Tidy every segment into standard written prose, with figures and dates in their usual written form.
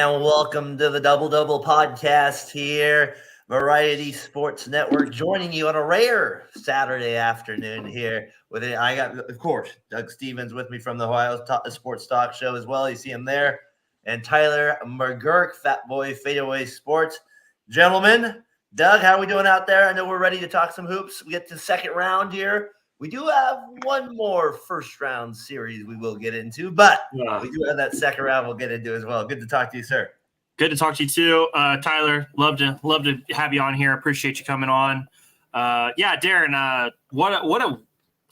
And welcome to the Double Double podcast here, Variety Sports Network, joining you on a rare Saturday afternoon here. With it, I got, of course, Doug Stevens with me from the Ohio Sports Talk Show as well. You see him there, and Tyler McGurk, Fat Boy Fadeaway Sports. Gentlemen, Doug, how are we doing out there? I know we're ready to talk some hoops. We get to the second round here. We do have one more first round series we will get into, but we do have that second round we'll get into as well. Good to talk to you, sir. Good to talk to you too, Tyler. Love to have you on here. Appreciate you coming on. Daren. What a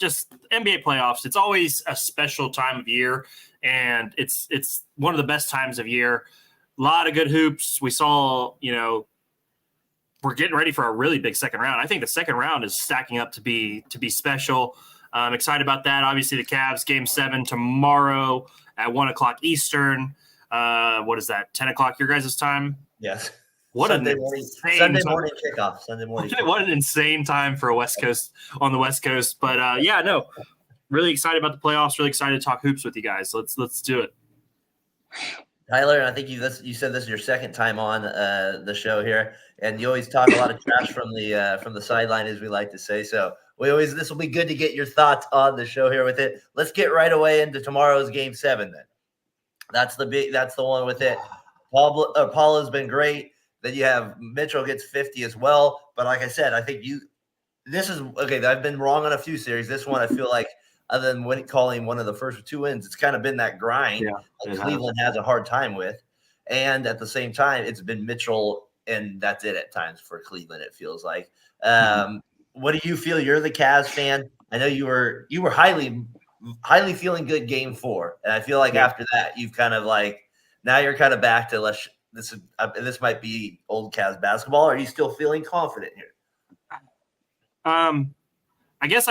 just NBA playoffs. It's always a special time of year, and it's one of the best times of year. A lot of good hoops. We saw, we're getting ready for a really big second round. I think the second round is stacking up to be special. I'm excited about that. Obviously, the Cavs Game 7 tomorrow at 1:00 Eastern. What is that? 10 o'clock your guys' time? Yes. What Sunday morning kickoff. What an insane time for on the West Coast. But really excited about the playoffs. Really excited to talk hoops with you guys. Let's do it. Tyler, I think you said this is your second time on the show here, and you always talk a lot of trash from the sideline, as we like to say. So this will be good to get your thoughts on the show here with it. Let's get right away into tomorrow's Game 7 then. That's the one with it. Paul has been great. Then you have Mitchell gets 50 as well. But like I said, I think this is okay. I've been wrong on a few series. This one I feel like, other than calling one of the first two wins, it's kind of been that grind that Cleveland has a hard time with. And at the same time, it's been Mitchell, and that's it at times for Cleveland, it feels like. What do you feel? You're the Cavs fan. I know you were highly feeling good Game 4. And I feel like after that, you've kind of now you're kind of back to this might be old Cavs basketball. Are you still feeling confident here? I guess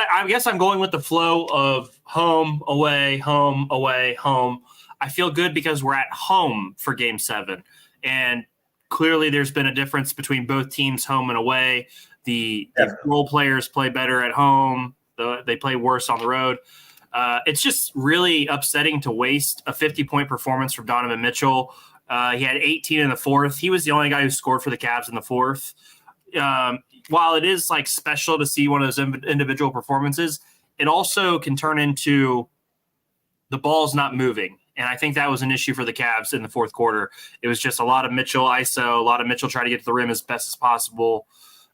I'm going with the flow of home, away, home, away, home. I feel good because we're at home for Game 7. And clearly there's been a difference between both teams, home and away. The role players play better at home. They play worse on the road. It's just really upsetting to waste a 50-point performance from Donovan Mitchell. He had 18 in the fourth. He was the only guy who scored for the Cavs in the fourth. While it is special to see one of those individual performances, it also can turn into the ball's not moving. And I think that was an issue for the Cavs in the fourth quarter. It was just a lot of Mitchell ISO, a lot of Mitchell trying to get to the rim as best as possible.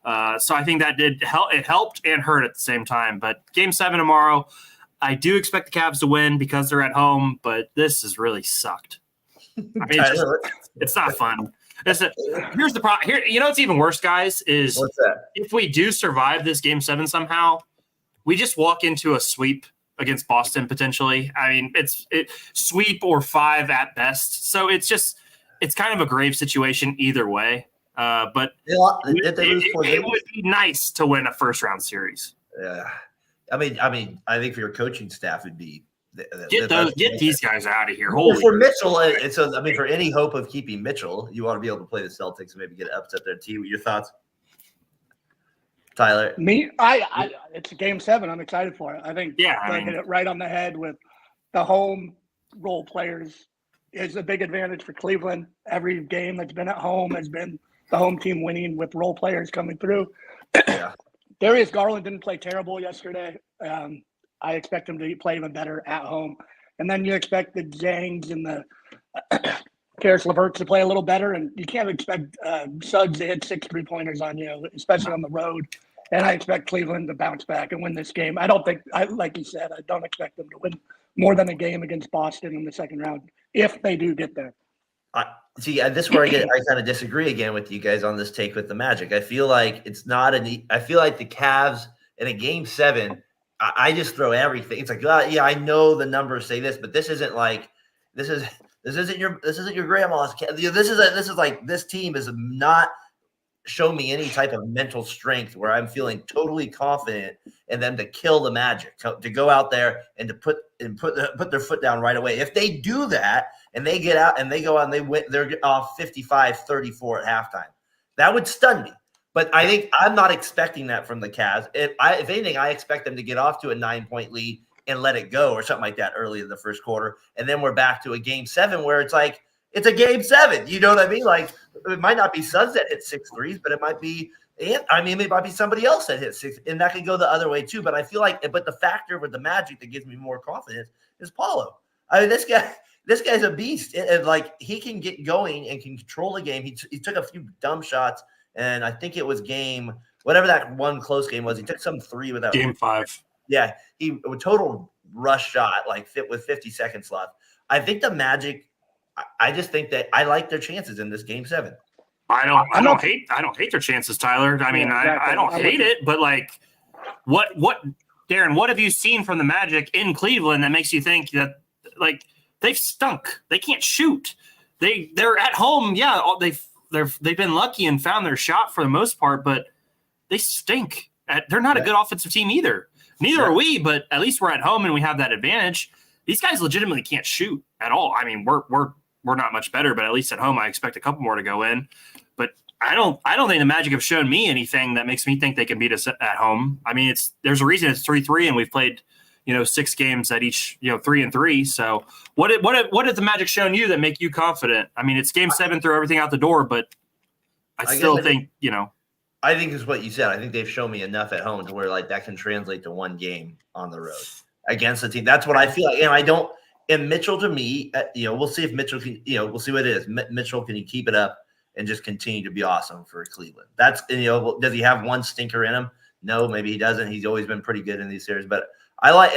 So I think that did help. It helped and hurt at the same time. But Game 7 tomorrow, I do expect the Cavs to win because they're at home, but this has really sucked. I mean, it's not fun. Here's the problem. Here, what's even worse, guys, is if we do survive this Game 7 somehow, we just walk into a sweep against Boston potentially. I mean, it's sweep or 5 at best. So it's kind of a grave situation either way. But it would be nice to win a first round series. Yeah, I mean, I think for your coaching staff, it'd be. Get these guys out of here. For Mitchell, for any hope of keeping Mitchell, you want to be able to play the Celtics and maybe get an upset there. T, your thoughts, Tyler? It's Game 7. I'm excited for it. I think hit it right on the head with the home role players is a big advantage for Cleveland. Every game that's been at home has been the home team winning with role players coming through. Yeah. Darius Garland didn't play terrible yesterday. I expect him to play even better at home. And then you expect the Zangs and the Karis LeVert to play a little better. And you can't expect Suggs to hit 6 3-pointers on you, especially on the road. And I expect Cleveland to bounce back and win this game. Like you said, I don't expect them to win more than a game against Boston in the second round if they do get there. This is where I kind of disagree again with you guys on this take with the Magic. I feel like I feel like the Cavs in a Game 7, I just throw everything. It's I know the numbers say this, but this isn't your grandma's. This team is not show me any type of mental strength where I'm feeling totally confident in them to kill the Magic, to go out there and to put their foot down right away. If they do that and they get out and they go out and they win, they're off 55-34 at halftime. That would stun me. But I think I'm not expecting that from the Cavs. If anything, I expect them to get off to a 9-point lead and let it go or something like that early in the first quarter. And then we're back to a Game 7 where it's it's a game 7. You know what I mean? Like, it might not be Suns that hit 6 threes, but it might be it might be somebody else that hits 6, and that could go the other way too. But I feel like, but the factor with the Magic that gives me more confidence is Paulo. I mean, this guy's a beast, and like he can get going and can control the game. He took a few dumb shots, and I think it was game whatever that one close game was. He took some 3 without game 5. Yeah, he a total rush shot like fit with 50 seconds left. I think the Magic. I just think that I like their chances in this game 7. I don't hate their chances, Tyler. I mean, yeah, exactly. I don't hate it, but like, what, Darren? What have you seen from the Magic in Cleveland that makes you think that like they've stunk? They can't shoot. They're at home. Yeah, they've been lucky and found their shot for the most part, but they stink. They're not a good offensive team either. Neither are we, but at least we're at home and we have that advantage. These guys legitimately can't shoot at all. I mean, we're not much better, but at least at home, I expect a couple more to go in. But I don't think the Magic have shown me anything that makes me think they can beat us at home. I mean, there's a reason it's 3-3, and we've played 6 games at each 3-3. So what have the Magic shown you that make you confident? I mean, it's game 7, throw everything out the door, but I still think. I think is what you said. I think they've shown me enough at home to where like that can translate to one game on the road against the team. That's what I feel like, and I don't. And Mitchell, to me, we'll see if Mitchell can. We'll see what it is. Mitchell, can he keep it up and just continue to be awesome for Cleveland? That's does he have one stinker in him? No, maybe he doesn't. He's always been pretty good in these series. But I like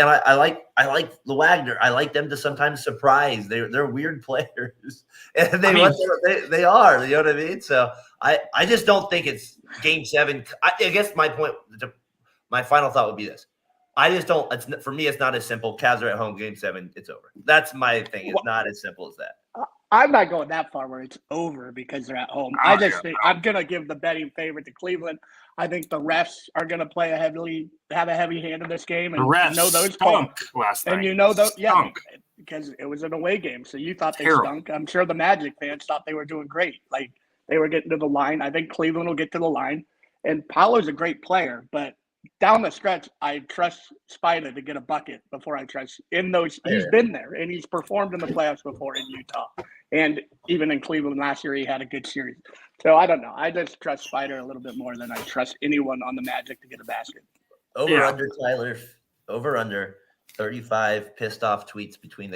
the Wagner. I like them to sometimes surprise. They're weird players, and they are. You know what I mean? So I just don't think it's game 7. I guess my final thought would be this. I just don't. For me, it's not as simple. Cavs are at home, game 7, it's over. That's my thing. It's not as simple as that. I'm not going that far where it's over because they're at home. I just think I'm going to give the betting favorite to Cleveland. I think the refs are going to have a heavy hand in this game. And the refs those stunk last night. And because it was an away game. So you thought they stunk. I'm sure the Magic fans thought they were doing great. Like they were getting to the line. I think Cleveland will get to the line. And Paolo's a great player, but down the stretch, I trust Spider to get a bucket before I trust in those. He's been there and he's performed in the playoffs before in Utah, and even in Cleveland last year, he had a good series. So I don't know. I just trust Spider a little bit more than I trust anyone on the Magic to get a basket. Under Tyler. Over under 35 pissed off tweets between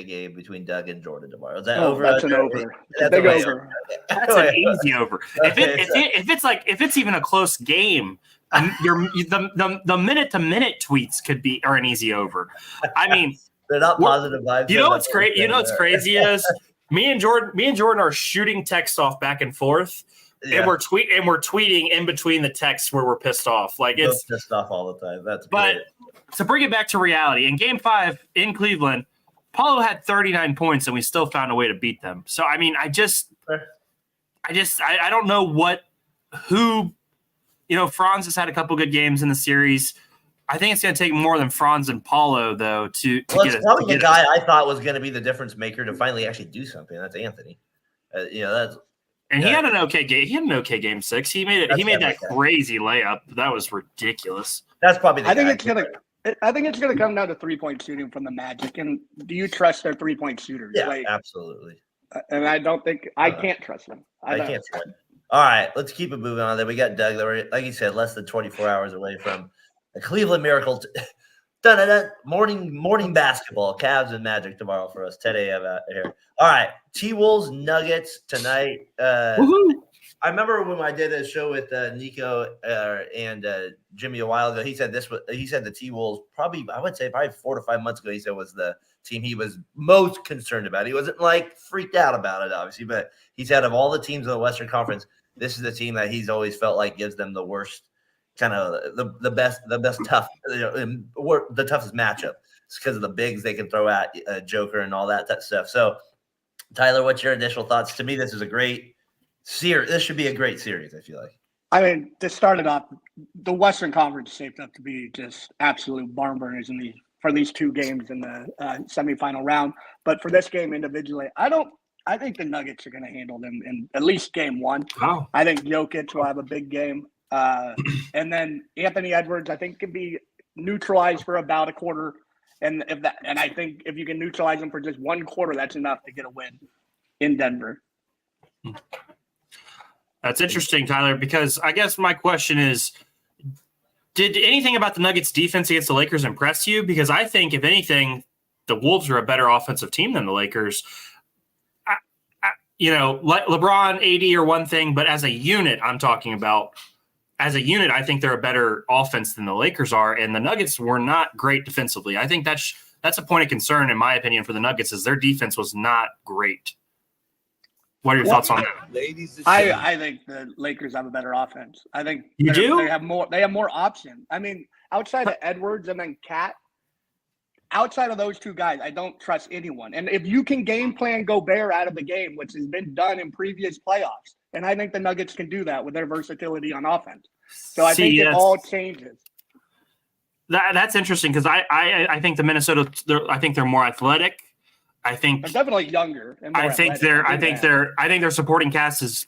Doug and Jordan tomorrow. Is that over? That's an over. That's big over. That's an easy over. If it's even a close game. The minute to minute tweets are an easy over. I mean, they're not positive vibes. You know what's crazy? What's crazy is me and Jordan are shooting texts off back and forth, and we're tweeting in between the texts where we're pissed off. Like it's pissed off all the time. That's but great. To bring it back to reality, in Game 5 in Cleveland, Paulo had 39 points, and we still found a way to beat them. So I mean, I don't know who. Franz has had a couple good games in the series. I think it's going to take more than Franz and Paulo, though, to get it. Probably the guy I thought was going to be the difference maker to finally actually do something. That's Anthony. He had an okay game. He had an okay game 6. He made that crazy layup. That was ridiculous. That's probably the I think it's gonna come down to 3-point shooting from the Magic. And do you trust their 3-point shooters? Yeah, absolutely. And I don't think I can't trust them. I can't trust them. All right, let's keep it moving on. Then we got Doug. Like you said, less than 24 hours away from the Cleveland Miracle. Morning basketball. Cavs and Magic tomorrow for us. 10 a.m. out here. All right, T-Wolves Nuggets tonight. I remember when I did a show with Nico and Jimmy a while ago. He said the T-Wolves probably 4 to 5 months ago. He said was the team he was most concerned about. He wasn't like freaked out about it, obviously, but he said of all the teams in the Western Conference, this is the team that he's always felt like gives them the worst, kind of the best tough, the toughest matchup. It's because of the bigs they can throw at Joker and all that stuff. So, Tyler, what's your initial thoughts? To me, this is a great series. This should be a great series, I feel like. I mean, to start it off, the Western Conference is shaped up to be just absolute barn burners for these 2 games in the semifinal round. But for this game individually, I think the Nuggets are going to handle them in at least game 1. Wow. I think Jokic will have a big game. And then Anthony Edwards, I think, can be neutralized for about a quarter. And I think if you can neutralize him for just 1 quarter, that's enough to get a win in Denver. That's interesting, Tyler, because I guess my question is, did anything about the Nuggets defense against the Lakers impress you? Because I think, if anything, the Wolves are a better offensive team than the Lakers. LeBron, AD are one thing, but as a unit, I'm talking about, as a unit, I think they're a better offense than the Lakers are, and the Nuggets were not great defensively. I think that's a point of concern, in my opinion, for the Nuggets, is their defense was not great. What are your thoughts on that? Ladies, I think the Lakers have a better offense. I think You do? They have more options. I mean, outside of Edwards and then Cat, outside of those two guys, I don't trust anyone. And if you can game plan Gobert out of the game, which has been done in previous playoffs, and I think the Nuggets can do that with their versatility on offense. So I think it all changes. That's interesting, because I think the Minnesota, I think they're more athletic. I think they're definitely younger. And more I think athletic. their supporting cast is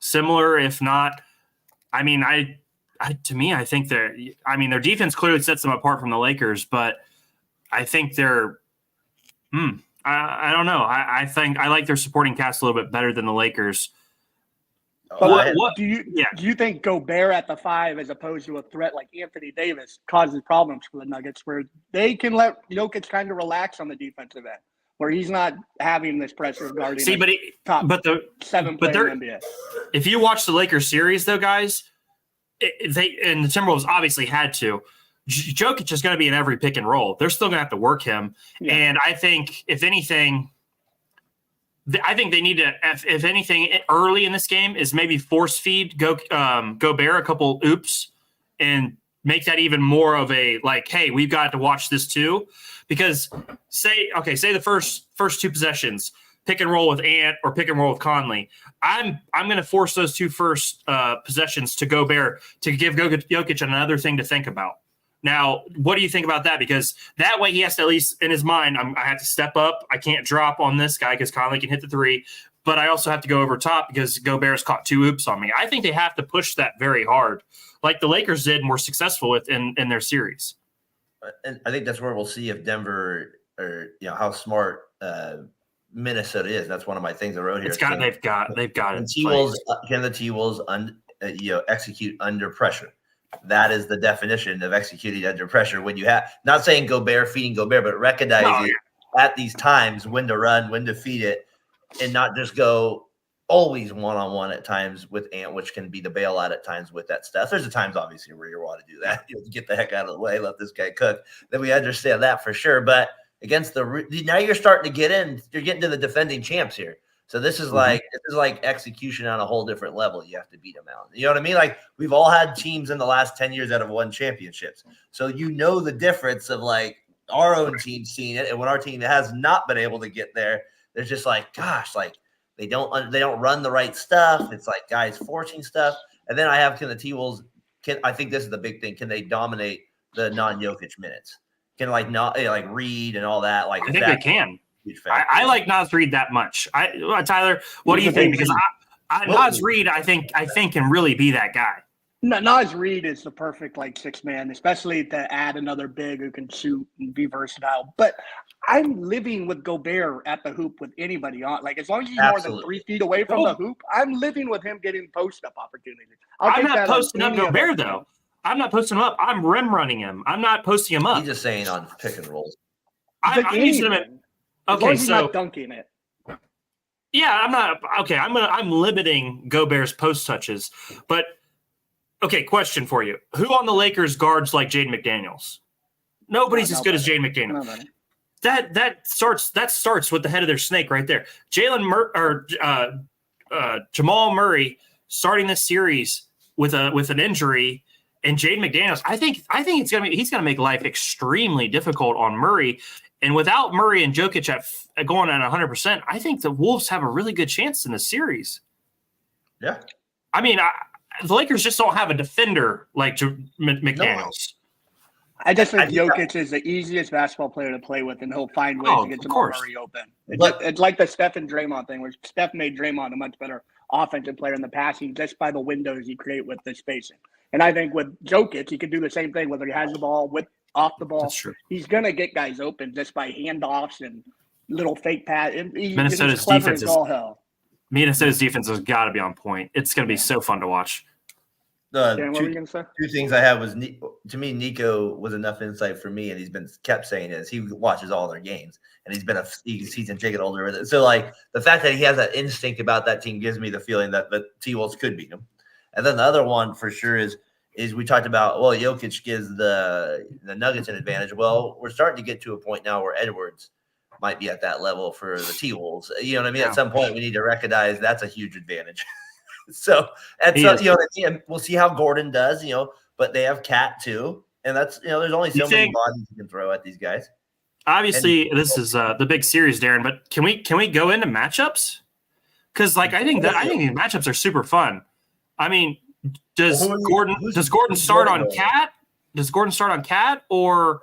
similar, if not. I mean, I think their defense clearly sets them apart from the Lakers, but I think they're. I don't know. I think I like their supporting cast a little bit better than the Lakers. But what do you think Gobert at the 5, as opposed to a threat like Anthony Davis, causes problems for the Nuggets, where they can let Jokic kind of relax on the defensive end, where he's not having this pressure of guarding top 7 player in the NBA? If you watch the Lakers series, though, guys, and the Timberwolves obviously had to. Jokic is going to be in every pick and roll. They're still going to have to work him, and I think, if anything. I think they need to, if anything, early in this game is maybe force feed Gobert a couple oops and make that even more of a, like, hey, we've got to watch this too. Because say the first 2 possessions, pick and roll with Ant or pick and roll with Conley. I'm going to force those 2 first possessions to Gobert to give Jokic another thing to think about. Now, what do you think about that? Because that way he has to, at least in his mind, I have to step up. I can't drop on this guy because Conley can hit the 3, but I also have to go over top because Gobert's caught 2 oops on me. I think they have to push that very hard, like the Lakers did and were successful with in their series. And I think that's where we'll see if Denver, or how smart Minnesota is. That's one of my things I wrote here. They've got it. Can the T-Wolves execute under pressure? That is the definition of executing under pressure. When you have, not saying Gobert feeding Gobert, but recognizing at these times when to run, when to feed it, and not just go always one-on-one at times with Ant, which can be the bailout at times with that stuff. There's times, obviously, where you want to do that. Get the heck out of the way, let this guy cook. Then we understand that for sure. But against now you're starting to you're getting to the defending champs here. So this is like execution on a whole different level. You have to beat them out. You know what I mean? Like, we've all had teams in the last 10 years that have won championships. So the difference of, like, our own team seeing it, and when our team has not been able to get there, there's just like, gosh, like they don't run the right stuff. It's like guys forcing stuff. And then I have, can the T-Wolves, I think this is the big thing. Can they dominate the non-Jokic minutes? Can Reed and all that? Like, I think they can. I like Naz Reid that much. Tyler, what do you think? Because Naz Reid, I think can really be that guy. No, Naz Reid is the perfect 6-man, especially to add another big who can shoot and be versatile. But I'm living with Gobert at the hoop with anybody on. Like, as long as he's more than 3 feet away from the hoop, I'm living with him getting post-up opportunities. I'm not posting up Gobert, though. I'm not posting him up. I'm rim running him. I'm not posting him up. He's just saying on pick and rolls. I'm using him at. Okay, so not dunking it. Yeah, I'm not. Okay, I'm limiting Gobert's post touches. But okay, question for you: who on the Lakers guards like Jaden McDaniels? Nobody's as good as Jaden McDaniels. Nobody. That starts with the head of their snake right there. Jamal Murray starting this series with an injury, and Jaden McDaniels. I think he's gonna make life extremely difficult on Murray. And without Murray and Jokic going at 100%, I think the Wolves have a really good chance in the series. Yeah. I mean, the Lakers just don't have a defender like McDaniels. No. I just think Jokic is the easiest basketball player to play with, and he'll find ways to get Jamal Murray open. It's like the Steph and Draymond thing, where Steph made Draymond a much better offensive player in the passing just by the windows he create with the spacing. And I think with Jokic, he can do the same thing, whether he has the ball off the ball. He's going to get guys open just by handoffs and little fake pass. Minnesota's defense is all hell. Minnesota's defense has got to be on point. It's going to be so fun to watch. Dan, what were you going to say? Two things I have was, to me, Nico was enough insight for me, and he's been kept saying this. He watches all their games, and he's been a season ticket holder with it. So, like, the fact that he has that instinct about that team gives me the feeling that the T-Wolves could beat him. And then the other one for sure is we talked about, well, Jokic gives the Nuggets an advantage. Well, we're starting to get to a point now where Edwards might be at that level for the T-Wolves. You know what I mean? Yeah. At some point, we need to recognize that's a huge advantage. So, we'll see how Gordon does, but they have Cat too. And that's, there's only so many bodies you can throw at these guys. Obviously, this is the big series, Darren, but can we go into matchups? Because I think these matchups are super fun. I mean, does Gordon start on Cat? Does Gordon start on Cat or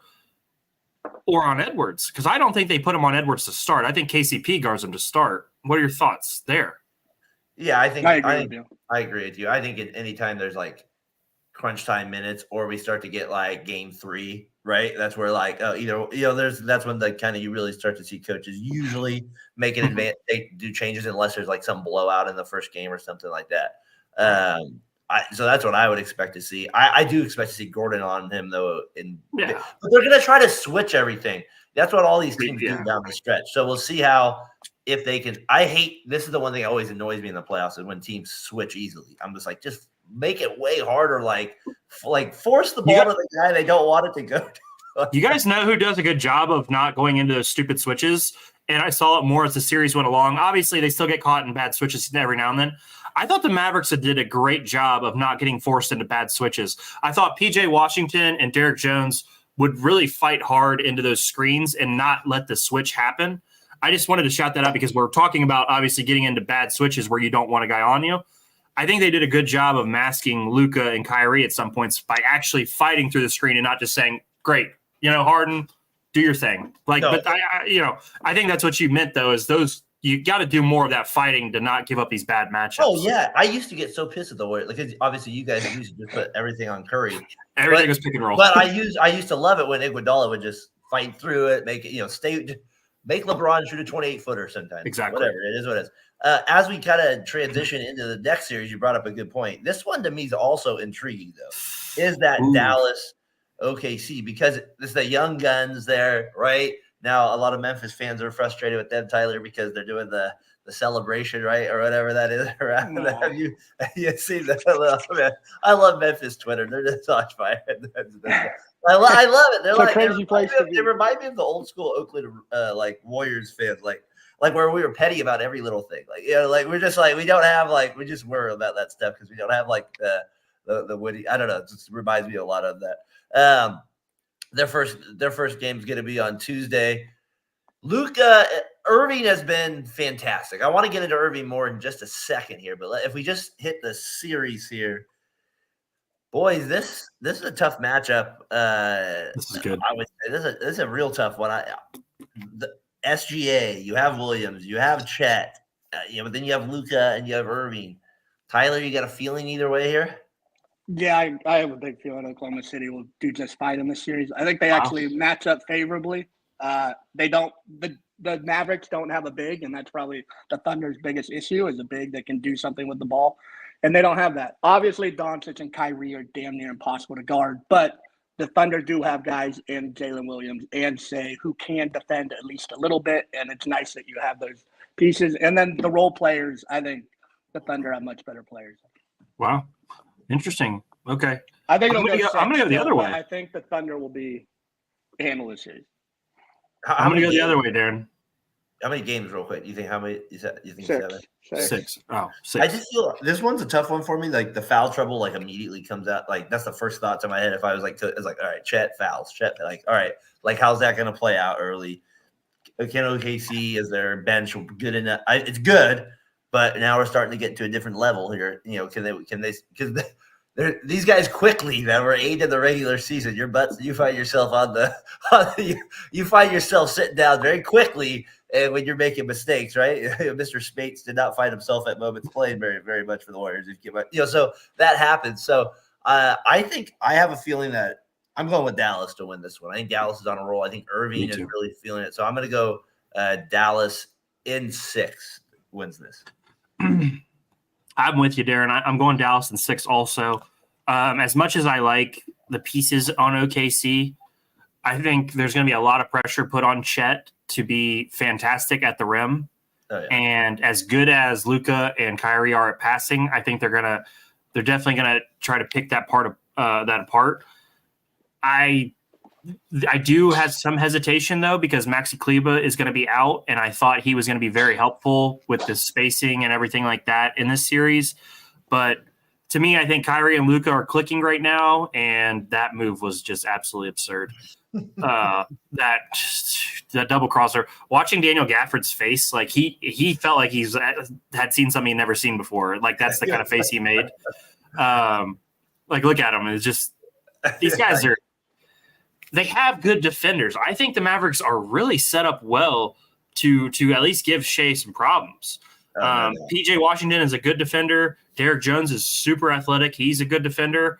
on Edwards? Because I don't think they put him on Edwards to start. I think KCP guards him to start. What are your thoughts there? Yeah, I agree with you. I think anytime there's like crunch time minutes or we start to get like game 3, right? That's where that's when you really start to see coaches usually make an advance. They do changes unless there's like some blowout in the first game or something like that. So that's what I would expect to see. I do expect to see Gordon on him though. But they're going to try to switch everything. That's what all these teams do down the stretch. So we'll see if they can. This is the one thing that always annoys me in the playoffs is when teams switch easily. I'm just like, just make it way harder. Like force the ball to the guy they don't want it to go to. You guys know who does a good job of not going into those stupid switches? And I saw it more as the series went along. Obviously, they still get caught in bad switches every now and then. I thought the Mavericks did a great job of not getting forced into bad switches. I thought P.J. Washington and Derek Jones would really fight hard into those screens and not let the switch happen. I just wanted to shout that out because we're talking about obviously getting into bad switches where you don't want a guy on you. I think they did a good job of masking Luka and Kyrie at some points by actually fighting through the screen and not just saying, great, Harden, do your thing. But I think that's what you meant though, is you got to do more of that fighting to not give up these bad matchups. Oh yeah. I used to get so pissed at the Warriors. Like obviously you guys used to just put everything on Curry. Everything was pick and roll. But I used to love it when Iguodala would just fight through it, make it, make LeBron shoot a 28-footer sometimes. Exactly. Whatever. It is what it is. As we kind of transition into the next series, you brought up a good point. This one to me is also intriguing, though, is that Dallas OKC, because it's the young guns there, right? Now, a lot of Memphis fans are frustrated with them, Tyler, because they're doing the celebration, right, or whatever that is. Have you seen that? I love Memphis Twitter. They're just on fire. I love it. They're like crazy place. They remind me of the old school Oakland Warriors fans, like where we were petty about every little thing. We're just like we don't have we just worry about that stuff because we don't have the witty. I don't know. It just reminds me a lot of that. Their first game is going to be on Tuesday. Luka Irving has been fantastic. I want to get into Irving more in just a second here, but if we just hit the series here, boys, this is a tough matchup. This is good. I would say this is a real tough one. The SGA, you have Williams, you have Chet, but then you have Luka and you have Irving. Tyler, you got a feeling either way here? Yeah, I have a big feeling Oklahoma City will do just fine in this series. I think they actually match up favorably. They don't. The Mavericks don't have a big, and that's probably the Thunder's biggest issue is a big that can do something with the ball, and they don't have that. Obviously, Doncic and Kyrie are damn near impossible to guard, but the Thunder do have guys in Jalen Williams and Shea who can defend at least a little bit, and it's nice that you have those pieces. And then the role players, I think the Thunder have much better players. Wow. Interesting. Okay. I think I'm going to go the other way. I think the Thunder will handle this series. I'm going to go the other way, Darren. How many games, real quick? You think how many? You think 6. 6. Oh, 6. I just feel this one's a tough one for me. Like the foul trouble, immediately comes out. Like that's the first thought to my head. If I was all right, Chet fouls. Chet, all right, how's that going to play out early? Can OKC is their bench good enough? It's good, but now we're starting to get to a different level here. Can they? Because these guys quickly that were 8 in the regular season. You find yourself you find yourself sitting down very quickly. And when you're making mistakes, right? Mr. Spates did not find himself at moments playing very, very much for the Warriors. So that happens. So I think I have a feeling that I'm going with Dallas to win this one. I think Dallas is on a roll. I think Irving is really feeling it. So I'm going to go Dallas in 6 wins this. I'm with you, Darren. I'm going Dallas in 6 also. As much as I like the pieces on OKC, I think there's going to be a lot of pressure put on Chet to be fantastic at the rim. Oh, yeah. And as good as Luka and Kyrie are at passing, I think they're definitely gonna try to pick that apart. I do have some hesitation though, because Maxi Kleba is going to be out, and I thought he was going to be very helpful with the spacing and everything like that in this series. But to me, I think Kyrie and Luka are clicking right now, and that move was just absolutely absurd. That double crosser. Watching Daniel Gafford's face, like he felt like he's had seen something he'd never seen before. Like that's the kind of face he made. Like look at him. It's just these guys they have good defenders. I think the Mavericks are really set up well to at least give Shea some problems. PJ Washington is a good defender. Derek Jones is super athletic. He's a good defender.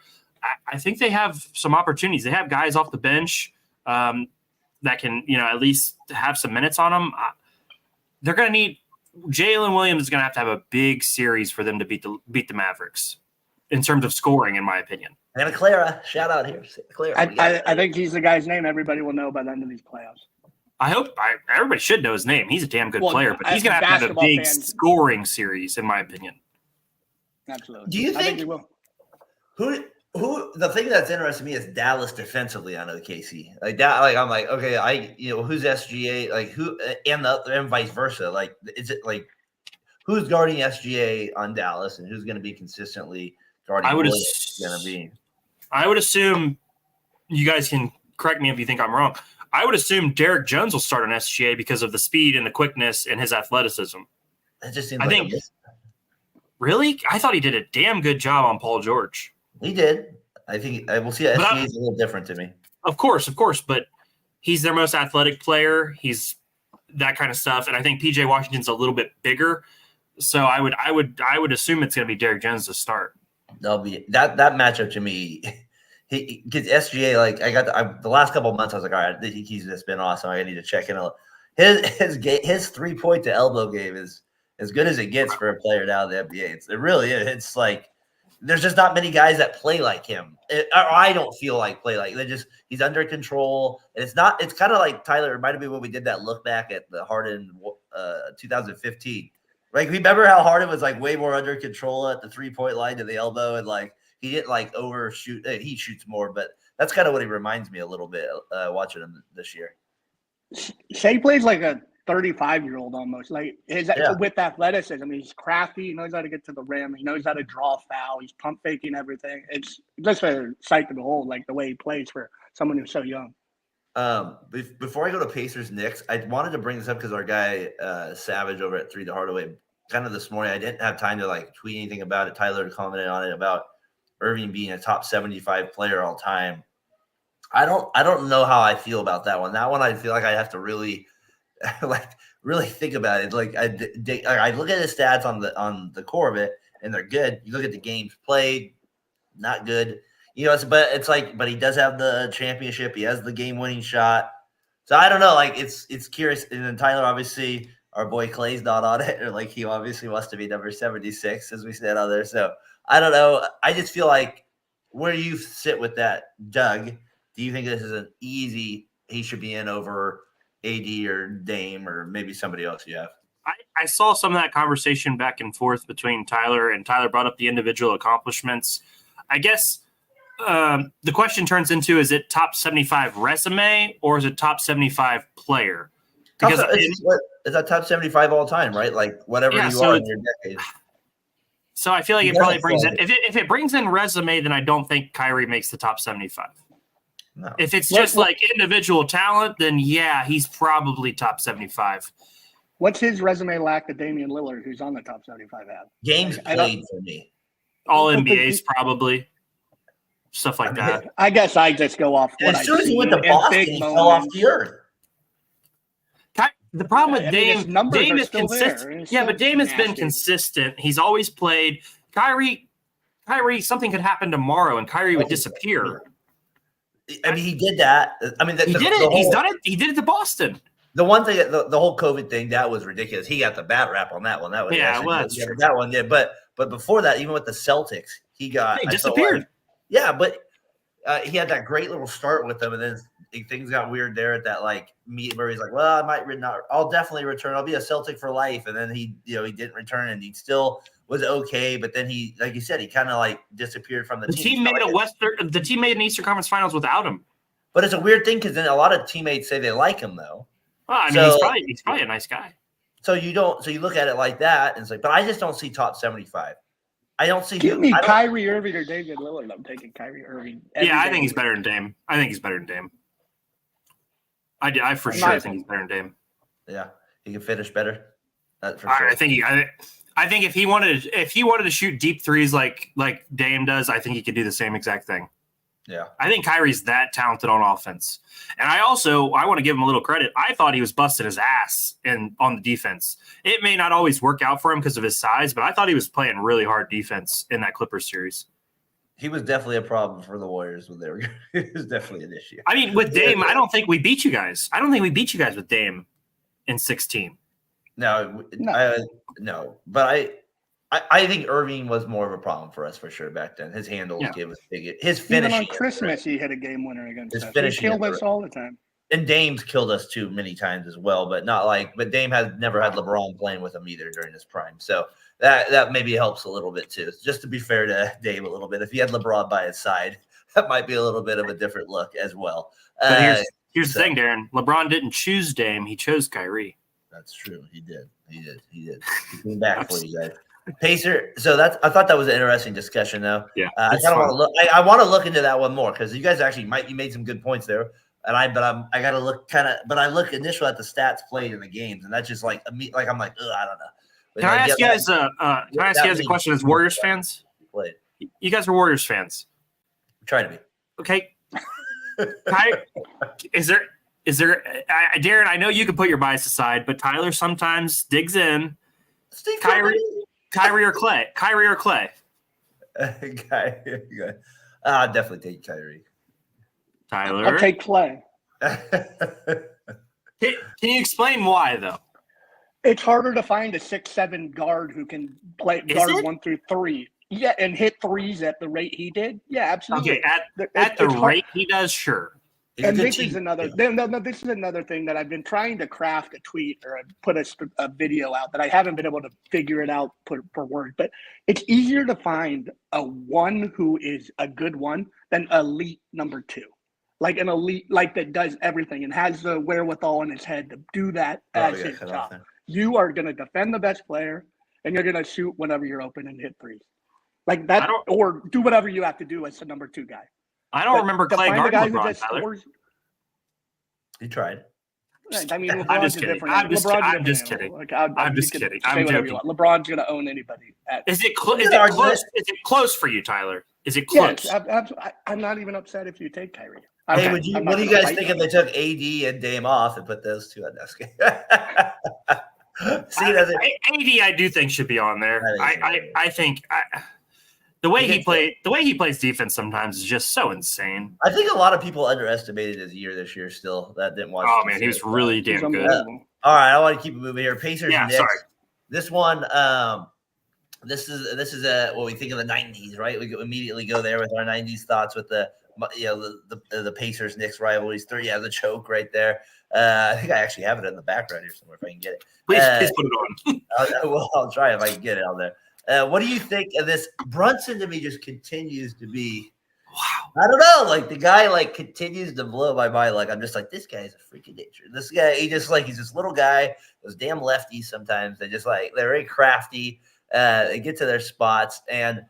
I think they have some opportunities. They have guys off the bench that can, at least have some minutes on them. They're going to need Jalen Williams is going to have a big series for them to beat the Mavericks in terms of scoring, in my opinion. And Clara, shout out here. Clara, I think he's the guy's name everybody will know by the end of these playoffs. I hope everybody should know his name. He's a damn good player, but he's going to have a big scoring series, in my opinion. Absolutely. Do you think he will? Who the thing that's interesting to me is Dallas defensively on OKC. Like that, like I'm like, okay, who's SGA, like who and vice versa. Like, is it like who's guarding SGA on Dallas and who's going to be consistently guarding? I would assume you guys can correct me if you think I'm wrong. I would assume Derek Jones will start on SGA because of the speed and the quickness and his athleticism. That just seems Really? I thought he did a damn good job on Paul George. He did. I think I will see SGA is a little different to me. Of course, but he's their most athletic player. He's that kind of stuff, and I think PJ Washington's a little bit bigger. So I would assume it's going to be Derek Jones to start. That'll be that matchup to me. He gets SGA. Like I got the last couple of months, I was like, all right, he's just been awesome. I need to check in. His 3-point to elbow game is as good as it gets for a player now in the NBA. It really is. It's like there's just not many guys that play like him. I don't feel like play like he's under control. And it's kind of like Tyler. It reminded me when we did that look back at the Harden 2015. Like remember how Harden was like way more under control at the 3-point line to the elbow, and like he didn't like overshoot. He shoots more, but that's kind of what he reminds me a little bit watching him this year. Shea plays like a 35-year-old almost. Like with athleticism, he's crafty. He knows how to get to the rim. He knows how to draw a foul. He's pump faking everything. It's just a sight to behold, like the way he plays for someone who's so young. Before I go to Pacers Knicks, I wanted to bring this up because our guy Savage over at 3 the Hardaway kind of this morning. I didn't have time to like tweet anything about it. Tyler commented on it about Irving being a top 75 player all time. I don't know how I feel about that one. That one I feel like I have to really really think about it. Like I look at his stats on the core of it, and they're good. You look at the games played, not good. But he does have the championship. He has the game-winning shot. So I don't know. Like it's curious. And then Tyler, obviously, our boy Clay's not on it, or like he obviously wants to be number 76, as we said on there. So I don't know. I just feel like where you sit with that, Doug. Do you think this is an easy? He should be in over AD or Dame or maybe somebody else you have? I saw some of that conversation back and forth between Tyler, and Tyler brought up the individual accomplishments. I guess the question turns into, is it top 75 resume or is it top 75 player? Because it's a top 75 all time, right? Like whatever you are in your decade. So I feel like it probably brings in, if it brings in resume, then I don't think Kyrie makes the top 75. No. If it's just like individual talent, then yeah, he's probably top 75. What's his resume lack that Damian Lillard, who's on the top 75, have? Games played for me. All NBAs probably. Stuff like that. I guess I just go off what I see. As soon as he went to Boston, he fell off the earth. The problem with Dame is consistent. Yeah, but Dame has been consistent. He's always played. Kyrie, something could happen tomorrow, and Kyrie would disappear. I mean, he did that. I mean, he did it. He's done it. He did it to Boston. The one thing, the whole COVID thing, that was ridiculous. He got the bad rap on that one. That was that's true. That one did, but before that, even with the Celtics, he disappeared. But he had that great little start with them, and then things got weird there at that meet where he's like, "Well, I'll definitely return. I'll be a Celtic for life." And then he didn't return, and he still was okay. But then he, like you said, he kind of disappeared from the team. The team made an Eastern Conference Finals without him. But it's a weird thing because then a lot of teammates say they like him though. Well, I mean, he's probably a nice guy. So you look at it like that, and it's like, but I just don't see top 75. I don't see. Give me Kyrie Irving or David Lillard. I'm taking Kyrie Irving. I think he's better than Dame. I think he's better than Dame. I for sure think he's better than Dame. Yeah, he can finish better. That's for sure. I think if he wanted to shoot deep threes like Dame does, I think he could do the same exact thing. Yeah, I think Kyrie's that talented on offense, and I want to give him a little credit. I thought he was busting his ass on the defense. It may not always work out for him because of his size, but I thought he was playing really hard defense in that Clippers series. He was definitely a problem for the Warriors when they were. It was definitely an issue. I mean, with Dame, I don't think we beat you guys. I don't think we beat you guys with Dame in 16. No. But I think Irving was more of a problem for us for sure back then. His handles was big. His finishing. Even on Christmas, he hit a game winner against us. He killed us all the time. And Dame's killed us too many times as well, but but Dame has never had LeBron playing with him either during his prime. So that maybe helps a little bit too. Just to be fair to Dame a little bit. If he had LeBron by his side, that might be a little bit of a different look as well. But here's the thing, Darren. LeBron didn't choose Dame. He chose Kyrie. That's true. He did. He came back for you guys. Pacer. So I thought that was an interesting discussion, though. Yeah, I kind of want to look. I want to look into that one more because you guys actually you made some good points there, and I got to look but I look initially at the stats played in the games, and that's just I'm like, I don't know. But can I ask you guys? Can I ask you guys a question as Warriors fans? Played. You guys are Warriors fans. I'm trying to be. Okay. Is there? Darren, I know you can put your bias aside, but Tyler sometimes digs in. Kyrie or Clay? Kyrie or Clay? I'll definitely take Kyrie. Tyler? I'll take Clay. Can you explain why, though? It's harder to find a 6'7" guard who can play guard 1 through 3. Yeah, and hit threes at the rate he did. Yeah, absolutely. Okay, at the rate he does, sure. And this is another thing that I've been trying to craft a tweet or put a video out that I haven't been able to figure it out per word. But it's easier to find a one who is a good one than elite number 2, like an elite that does everything and has the wherewithal in his head to do that as his job. You are going to defend the best player, and you're going to shoot whenever you're open and hit threes, like that, or do whatever you have to do as the number 2 guy. I don't remember Clay guarding LeBron, Tyler. He tried. I mean, I'm just kidding. I'm just kidding. I'm just kidding. I'm joking. LeBron's going to own anybody. Is it close? Is it close for you, Tyler? Is it close? Yes, I'm not even upset if you take Kyrie. Hey, what do you guys think if they took AD and Dame off and put those two on that? AD, I do think should be on there. I think. The way he plays defense sometimes is just so insane. I think a lot of people underestimated his year this year. Still, that didn't watch. Oh man, he was really damn good. All right, I want to keep it moving here. Pacers. Yeah, Knicks. sorry. This one, this is what we think of the '90s, right? We immediately go there with our '90s thoughts with the Pacers Knicks rivalries. The choke right there. I think I actually have it in the background here somewhere if I can get it. Please put it on. I'll try if I can get it on there. What do you think of this? Brunson to me just continues to be. Wow. I don't know. The guy continues to blow my mind. I'm just this guy is a freaking nature. This guy, he's this little guy. Those damn lefties sometimes they're just they're very crafty. They get to their spots and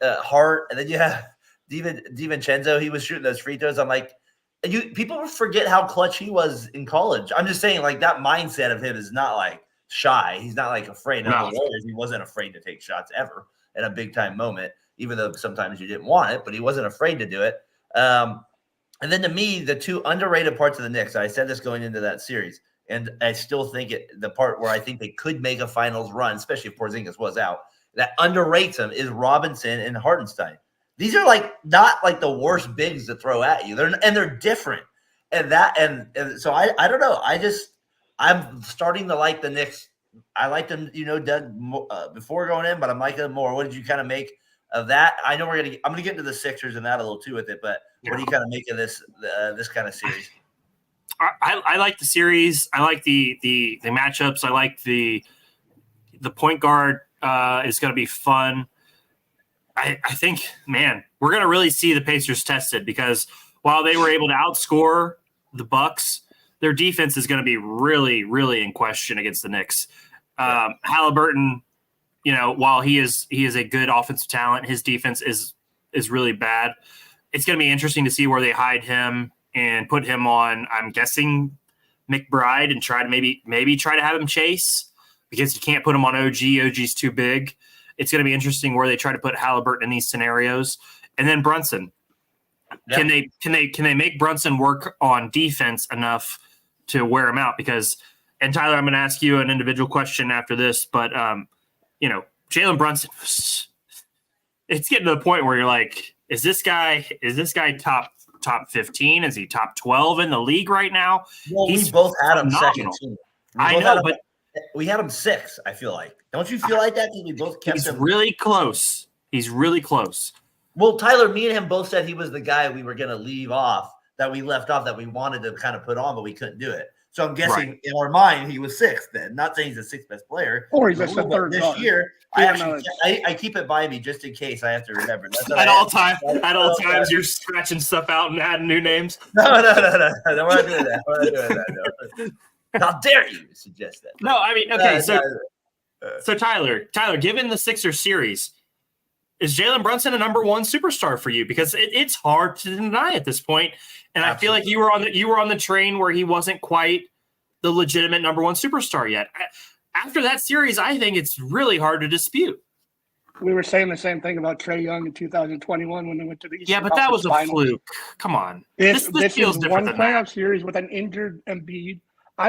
Hart, and then you have DiVincenzo. He was shooting those free throws. I'm people forget how clutch he was in college. I'm just saying that mindset of him is not shy. He's not afraid. No. He wasn't afraid to take shots ever in a big time moment, even though sometimes you didn't want it, but he wasn't afraid to do it. And then to me, the two underrated parts of the Knicks, I said this going into that series, and I still think the part where I think they could make a finals run, especially if Porzingis was out, that underrates them is Robinson and Hartenstein. These are not the worst bigs to throw at you. They're different. And so I don't know. I'm starting to like the Knicks. I liked them, Doug, before going in, but I'm liking them more. What did you kind of make of that? I know I'm gonna get into the Sixers and that a little too with it, but what do you kind of make of this kind of series? I like the series. I like the matchups. I like the point guard is going to be fun. I think, man, we're going to really see the Pacers tested because while they were able to outscore the Bucks, their defense is going to be really, really in question against the Knicks. Halliburton, while he is a good offensive talent, his defense is really bad. It's going to be interesting to see where they hide him and put him on, I'm guessing, McBride and try to maybe try to have him chase because you can't put him on OG. OG's too big. It's going to be interesting where they try to put Halliburton in these scenarios. And then Brunson. Yep. Can they make Brunson work on defense enough to wear him out? Because, and Tyler, I'm going to ask you an individual question after this, but Jalen Brunson, it's getting to the point where you're like, is this guy top 15? Is he top 12 in the league right now? Well, we both had him second team. I know, but we had him 6, I feel like. Don't you feel like that? Because we both kept him. Really close. He's really close. Well, Tyler, me and him both said he was the guy we were going to leave off, that we left off, that we wanted to kind of put on, but we couldn't do it. So I'm guessing in our mind he was 6th then. Not saying he's the 6th best player. Or he's just the third this year. I keep it by me just in case I have to remember. At all times, you're scratching stuff out and adding new names. No. We're not doing that. No. How dare you suggest that? No, I mean, okay. So Tyler, given the Sixers series, is Jalen Brunson a number 1 superstar for you? Because it's hard to deny at this point. And absolutely. I feel like you were on the train where he wasn't quite the legitimate number 1 superstar yet. After that series, I think it's really hard to dispute. We were saying the same thing about Trae Young in 2021 when they went to the Eastern Yeah, but that was Conference a fluke. Come on. This feels is different one than playoff that. series with an injured Embiid.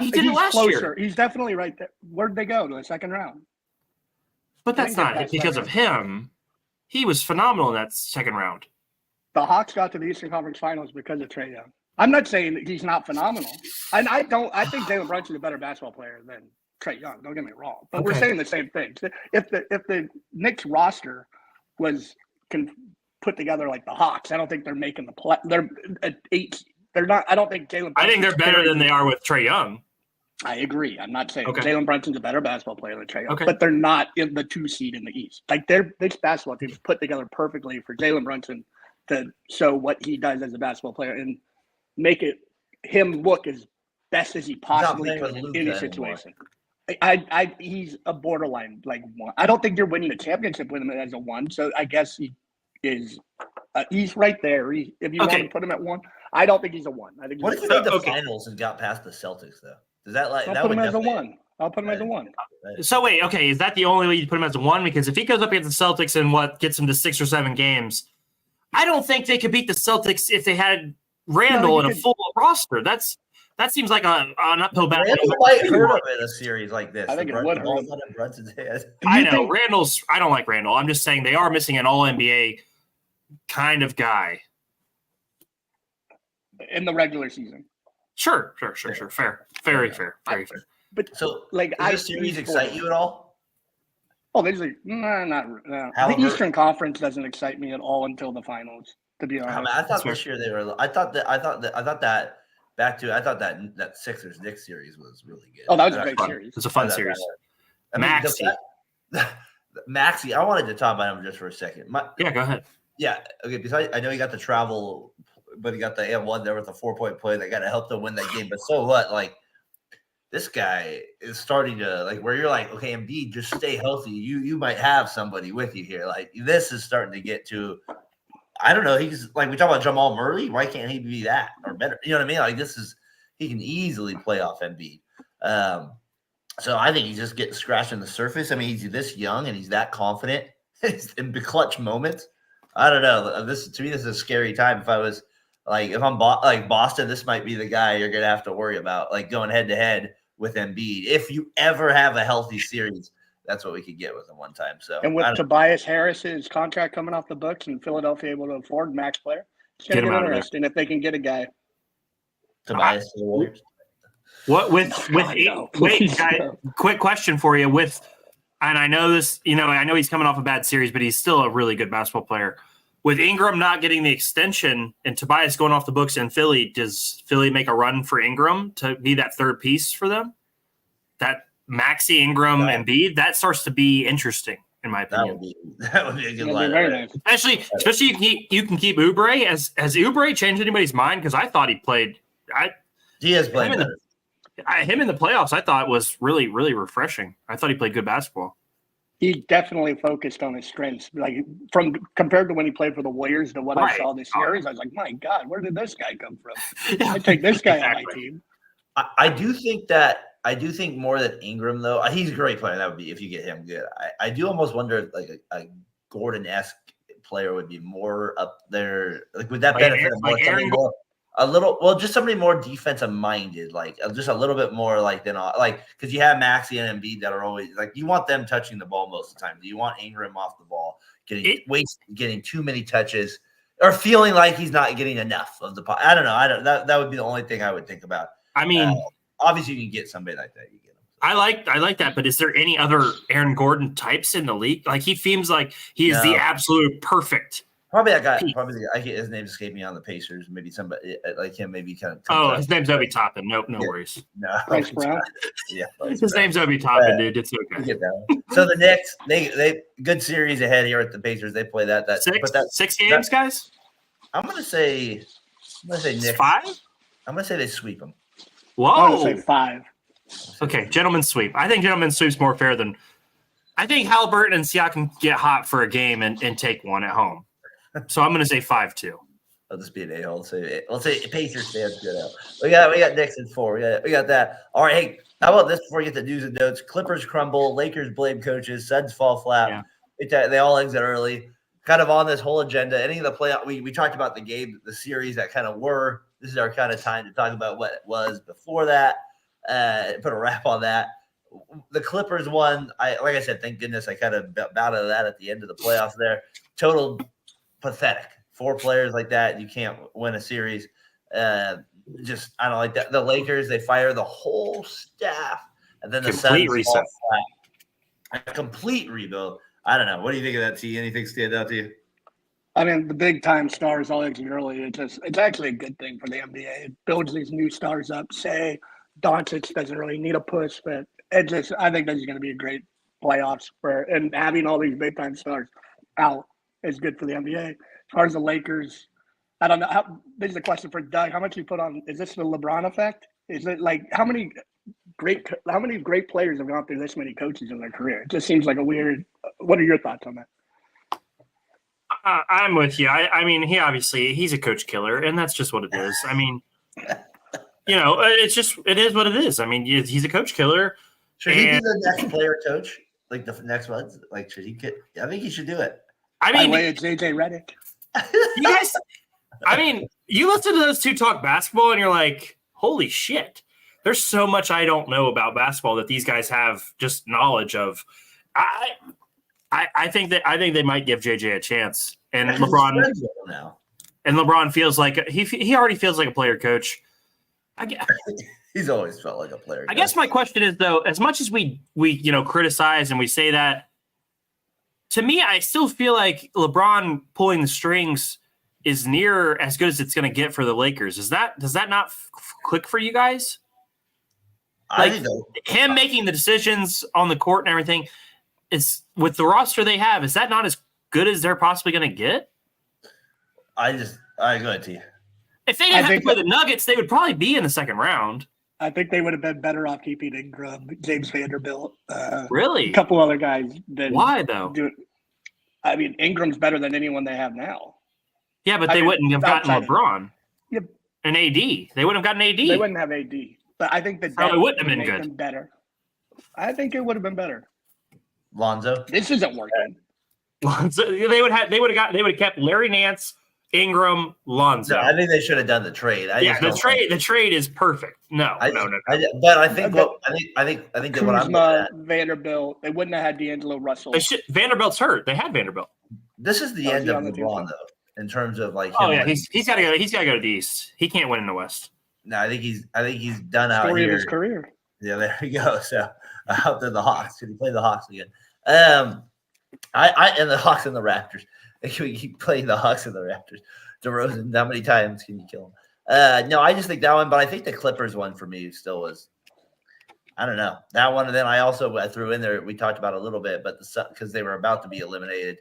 He did it last closer. year. He's definitely right there. Where'd they go? To the second round? But that's not because of him. He was phenomenal in that second round. The Hawks got to the Eastern Conference Finals because of Trae Young. I'm not saying that he's not phenomenal. And I think Jalen Brunson's a better basketball player than Trae Young. Don't get me wrong. But we're saying the same things. If the Knicks roster can put together like the Hawks, I don't think they're making the play. They're at 8. They're not. I don't think Jalen. I think they're better than they are with Trae Young. I agree. I'm not saying Jalen Brunson's a better basketball player than Trae Young, but they're not in the 2 seed in the East. Like this basketball team is put together perfectly for Jalen Brunson to show what he does as a basketball player and make him look as best as he possibly could in any situation. He's a borderline like 1. I don't think you're winning a championship with him as a 1. So I guess he is. He's right there. If you want to put him at 1, I don't think he's a 1. I think. What if he made the finals and got past the Celtics though? Does that like? I'll put him as a 1. I'll put him as a 1. So wait, okay, is that the only way you put him as a 1? Because if he goes up against the Celtics and what gets him to 6 or 7 games, I don't think they could beat the Celtics if they had Randall in a full roster. That seems like an uphill battle. Randall might hurt him in a series like this. I think it would hurt. I know Randall's. I don't like Randall. I'm just saying they are missing an All NBA kind of guy in the regular season. Sure. Fair. Very fair. But so, like, does this series excite you at all? Oh, there's not. The Eastern Conference doesn't excite me at all until the finals. To be honest, I thought this year they were. I thought that Sixers Knicks series was really good. Oh, that was a great series. It was a fun series. Maxey, I wanted to talk about him just for a second. Go ahead. Yeah, okay. Because I know he got the travel, but he got the M1 there with a 4-point play that got to help them win that game. But so what? Like, this guy is starting to like where you're like, okay, Embiid, just stay healthy. You might have somebody with you here. Like, this is starting to get to. I don't know. He's like we talk about Jamal Murray. Why can't he be that or better? You know what I mean? Like he can easily play off Embiid. So I think he's just getting scratching the surface. I mean, he's this young and he's that confident in the clutch moments. I don't know. To me, this is a scary time. If I'm Boston, this might be the guy you're gonna have to worry about, like going head to head with Embiid. If you ever have a healthy series, that's what we could get with him one time. So, and with Tobias Harris's contract coming off the books and Philadelphia able to afford max player, it's going to get interesting if they can get a guy. Tobias to the Warriors. What with no, wait, please, guys, no. quick question for you and I know this, I know he's coming off a bad series, but he's still a really good basketball player. With Ingram not getting the extension and Tobias going off the books in Philly, does Philly make a run for Ingram to be that third piece for them? That Maxey, Ingram, and Embiid, that starts to be interesting, in my opinion. That would be a good line. Very nice. Especially you can keep Oubre. Has Oubre changed anybody's mind? Because I thought he played. He has played better. Him in the playoffs, I thought was really, really refreshing. I thought he played good basketball. He definitely focused on his strengths. Like compared to when he played for the Warriors to what I saw this series, I was like, my God, where did this guy come from? I take this guy on my team. I do think more than Ingram though. He's a great player. That would be if you get him good. I do almost wonder if like a Gordon-esque player would be more up there. Like would that benefit him more? A little, well, just somebody more defensive minded, like just a little bit more like than like because you have Maxey and Embiid that are always like you want them touching the ball most of the time. Do you want Ingram off the ball, getting too many touches, or feeling like he's not getting enough of the ball? I don't know. That would be the only thing I would think about. I mean, obviously you can get somebody like that. You get him. I like that, but is there any other Aaron Gordon types in the league? Like he seems like he is the absolute perfect. Probably that guy. I get his name escaped me on the Pacers. Maybe somebody like him. Maybe kind of. Oh, his name's Obi Toppin. No worries. No, Bryce Brown. Yeah, his name's Obi Toppin, dude. It's okay. Get that. So the Knicks, they good series ahead here at the Pacers. They play that 6 games, guys. I'm gonna say Knicks 5. I'm gonna say they sweep them. Whoa. I'm going to say 5. Okay, gentlemen's sweep. I think gentlemen's sweep's more fair than. I think Halliburton and Siakam get hot for a game and take one at home. So I'm going to say 5-2. I'll just be an a-hole. Let's say Pacers fans good out. We got Knicks in 4. We got that. All right, hey, how about this before we get to news and notes? Clippers crumble, Lakers blame coaches, Suns fall flat. Yeah. They all exit early. Kind of on this whole agenda. Any of the playoff, we talked about the game, the series that kind of were. This is our kind of time to talk about what it was before that. Put a wrap on that. The Clippers won. Like I said, thank goodness I kind of bowed out of that at the end of the playoffs there. Total pathetic. 4 players like that, you can't win a series. I don't like that. The Lakers, they fire the whole staff, and then the Suns fall flat. A complete rebuild. I don't know. What do you think of that, T? Anything stand out to you? I mean, the big time stars all exit early. It's actually a good thing for the NBA. It builds these new stars up. Say Doncic doesn't really need a push, but I think this is going to be a great playoffs and having all these big time stars out is good for the NBA. As far as the Lakers, I don't know. This is a question for Doug. How much you put on? Is this the LeBron effect? Is it like how many great players have gone through this many coaches in their career? It just seems like a weird. What are your thoughts on that? I'm with you. I mean, he's a coach killer, and that's just what it is. I mean, it is what it is. I mean, he's a coach killer. Should he be the next player coach? Like the next one? Like should he get? I think he should do it. I mean, by the way, it's JJ Redick. You guys, I mean, you listen to those two talk basketball, and you're like, "Holy shit!" There's so much I don't know about basketball that these guys have just knowledge of. I think they might give JJ a chance, and LeBron now. And LeBron feels like he already feels like a player coach. He's always felt like a player. I guess my question is though, as much as we criticize and we say that. To me, I still feel like LeBron pulling the strings is near as good as it's going to get for the Lakers. Does that not click for you guys? Like him making the decisions on the court and everything is with the roster they have. Is that not as good as they're possibly going to get? I go ahead to you. If they didn't have to play the Nuggets, they would probably be in the second round. I think they would have been better off keeping Ingram, James Vanderbilt. Really? A couple other guys. Why, though? I mean, Ingram's better than anyone they have now. Yeah, but they wouldn't have gotten LeBron. Yep. An AD. They wouldn't have gotten AD. They wouldn't have AD. But I think that probably wouldn't have been good. Them better. I think it would have been better. Lonzo? This isn't working. Lonzo. They would have kept Larry Nance, Ingram, Lonzo. No, I think they should have done the trade. The trade is perfect. No. But I think that what I'm looking at, Vanderbilt, they wouldn't have had D'Angelo Russell. Vanderbilt's hurt. They had Vanderbilt. This is the end of LeBron, though, in terms of like. Oh yeah, he's got to go. He's got to go to the East. He can't win in the West. No, I think he's done out Story here. of his career. Yeah, there we go. So out to the Hawks. Can he play the Hawks again? And the Hawks and the Raptors. Can we keep playing the Hawks and the Raptors? DeRozan, how many times can you kill him? No, I just think that one, but I think the Clippers one for me still was. I don't know that one, and then I threw in there. We talked about a little bit, but because they were about to be eliminated,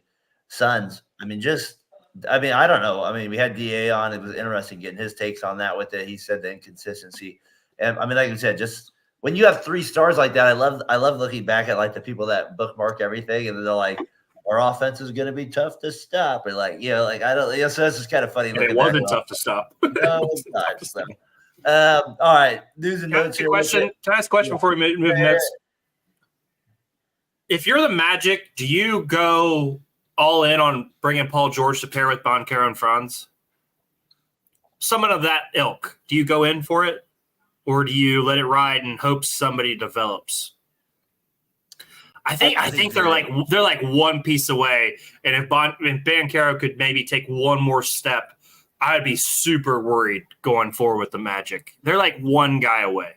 Suns. I mean, I don't know. I mean, we had DA on. It was interesting getting his takes on that with it. He said the inconsistency, and I mean, like you said, just when you have 3 stars like that, I love looking back at like the people that bookmark everything, and they're like, our offense is going to be tough to stop, or like like I don't. So that's just kind of funny. It wasn't tough to stop. No, it's not. So. All right, news and notes here. Can I ask a question before we move next? If you're the Magic, do you go all in on bringing Paul George to pair with Banchero and Franz? Someone of that ilk. Do you go in for it, or do you let it ride and hope somebody develops? I think they're like one piece away, and if Banchero could maybe take one more step, I'd be super worried going forward with the Magic. They're like one guy away.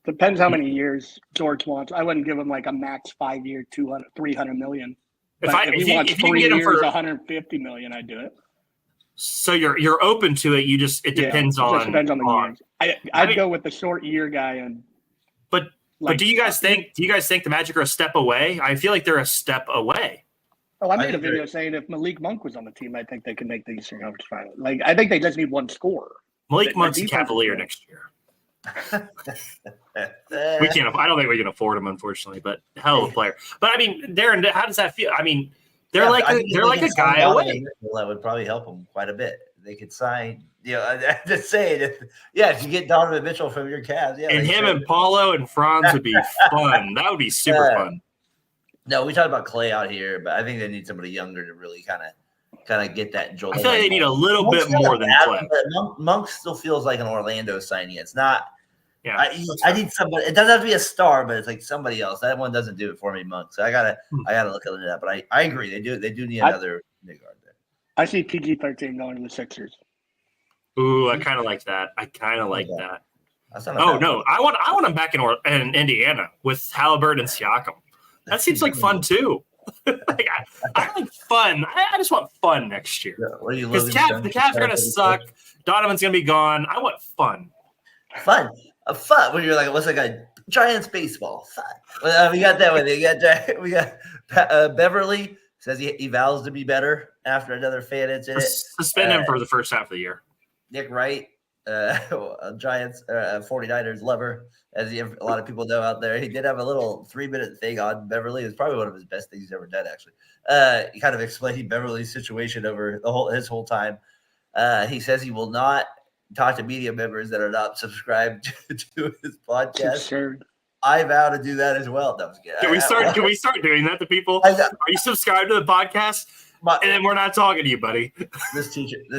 Depends how many years George wants. I wouldn't give him like a max 5-year, 300 million. If he wants 3 years, 150 million, I'd do it. So you're open to it. It depends on. It depends on the years. I'd go with the short year guy But do you guys think the Magic are a step away? I feel like they're a step away. Oh, I made a video saying if Malik Monk was on the team, I think they could make the Eastern Conference Final. Like, I think they just need one scorer. Malik Monk's a Cavalier next year. We can't. I don't think we can afford him, unfortunately. But hell of a player. But I mean, Darren, how does that feel? I mean, they're like a guy away. That would probably help them quite a bit. They could sign. I'm just saying. If you get Donovan Mitchell from your Cavs, and him and Paulo and Franz would be fun. That would be super fun. No, we talked about Clay out here, but I think they need somebody younger to really kind of get that jolt. I feel like they need a little bit more than Clay. Monk still feels like an Orlando signing. It's not. Yeah, I need somebody. It doesn't have to be a star, but it's like somebody else. That one doesn't do it for me, Monk. So I gotta look into that. But I agree. They do need another big guard there. I see PG-13 going to the Sixers. Ooh, I kind of like that. That. Oh no, I want him back in Indiana with Halliburton and Siakam. That seems like fun too. I like fun. I just want fun next year. Because the Cavs are going to suck. Donovan's going to be gone. I want fun. Fun. When you're like, what's like a Giants baseball? Fun. We got that one. We got Beverly says he vows to be better after another fan incident. Suspend him for the first half of the year. Nick Wright, Giants, 49ers lover, as a lot of people know out there. He did have a little 3-minute thing on Beverly. It was probably one of his best things he's ever done, actually. He kind of explaining Beverly's situation over his whole time. He says he will not talk to media members that are not subscribed to his podcast. Sure. I vow to do that as well. That was good. Can we start doing that to people? Are you subscribed to the podcast? And then we're not talking to you, buddy. This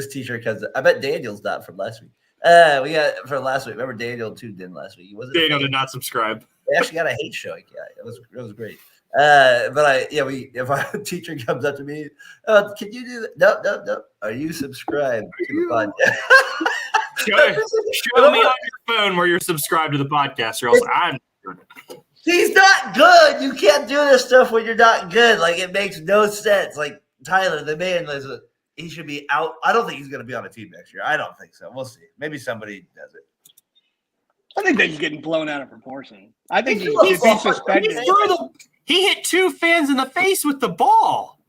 teacher comes. I bet Daniel's not from last week. We got from last week. Remember Daniel tuned in last week. Daniel did not subscribe. We actually got a hate show. Yeah, it was great. If a teacher comes up to me, can you do that? No. Are you subscribed to the podcast? Show me on your phone where you're subscribed to the podcast, or else I'm doing it. He's not good. You can't do this stuff when you're not good. Like, it makes no sense. Like, Tyler, the man, he should be out. I don't think he's going to be on a team next year. I don't think so. We'll see. Maybe somebody does it. I think he's getting blown out of proportion. I think he's suspended. He hit 2 fans in the face with the ball.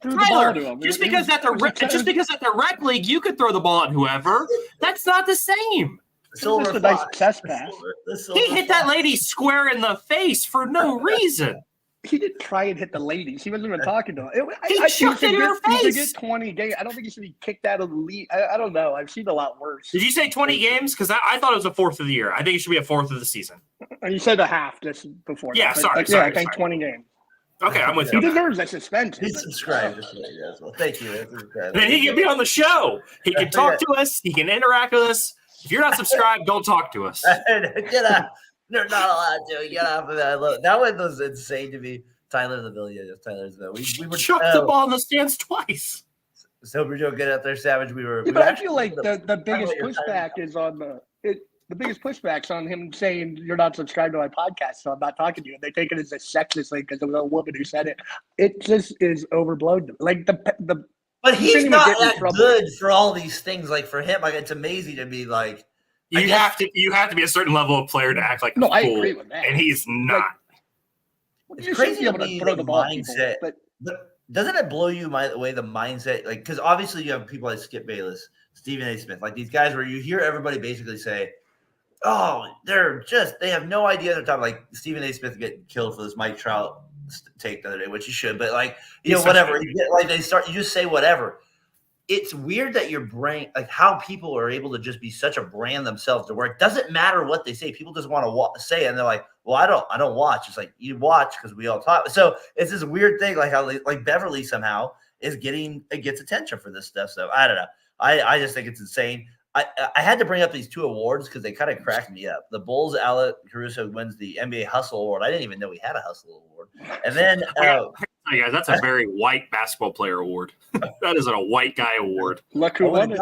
Tyler, just because at the rec league you could throw the ball at whoever, that's not the same. Just a nice chest pass. He hit that lady square in the face for no reason. He didn't try and hit the ladies. He wasn't even talking to her. He chucked it in her face. He should get 20 games. I don't think he should be kicked out of the league. I don't know. I've seen a lot worse. Did you say 20 games? Because I thought it was a 4th of the year. I think it should be a 4th of the season. You said a half just before. Yeah, sorry. I think 20 games. Okay, I'm with you. He deserves a suspension. He's subscribed. Well, thank you. Then he can be on the show. He can talk to us. He can interact with us. If you're not subscribed, don't talk to us. Get out. They're not allowed to. Get off of that. That one was insane to me. Tyler we were chucked the ball in the stands twice. So we're doing good out there, Savage. But I feel like the biggest pushback is on the biggest pushbacks on him saying you're not subscribed to my podcast, so I'm not talking to you. They take it as a sexist thing because it was a woman who said it. It just is overblown. Like the But he he's shouldn't even not get in that trouble. good for all these things. Like for him, like it's amazing to be like You have to be a certain level of player to act like a No, fool, I agree with that. and he's not. it's You crazy should to be able me to throw the the ball at people, mindset. but But doesn't it blow you away the mindset? Like because obviously you have people like Skip Bayless, Stephen A. Smith, like these guys where you hear everybody basically say, "Oh, they have no idea they're talking." Like Stephen A. Smith getting killed for this Mike Trout take the other day, which he should, but like whatever. Like you just say whatever. It's weird that your brain, like how people are able to just be such a brand themselves to where it doesn't matter what they say. People just want to say it, and they're like, "Well, I don't watch." It's like you watch because we all talk. So it's this weird thing, like how like Beverly somehow gets attention for this stuff. So I don't know. I just think it's insane. I had to bring up these two awards because they kind of cracked me up. The Bulls, Alec Caruso wins the NBA Hustle Award. I didn't even know we had a Hustle Award. And then Hey guys, that's a very white basketball player award. That isn't a white guy award. look who won it.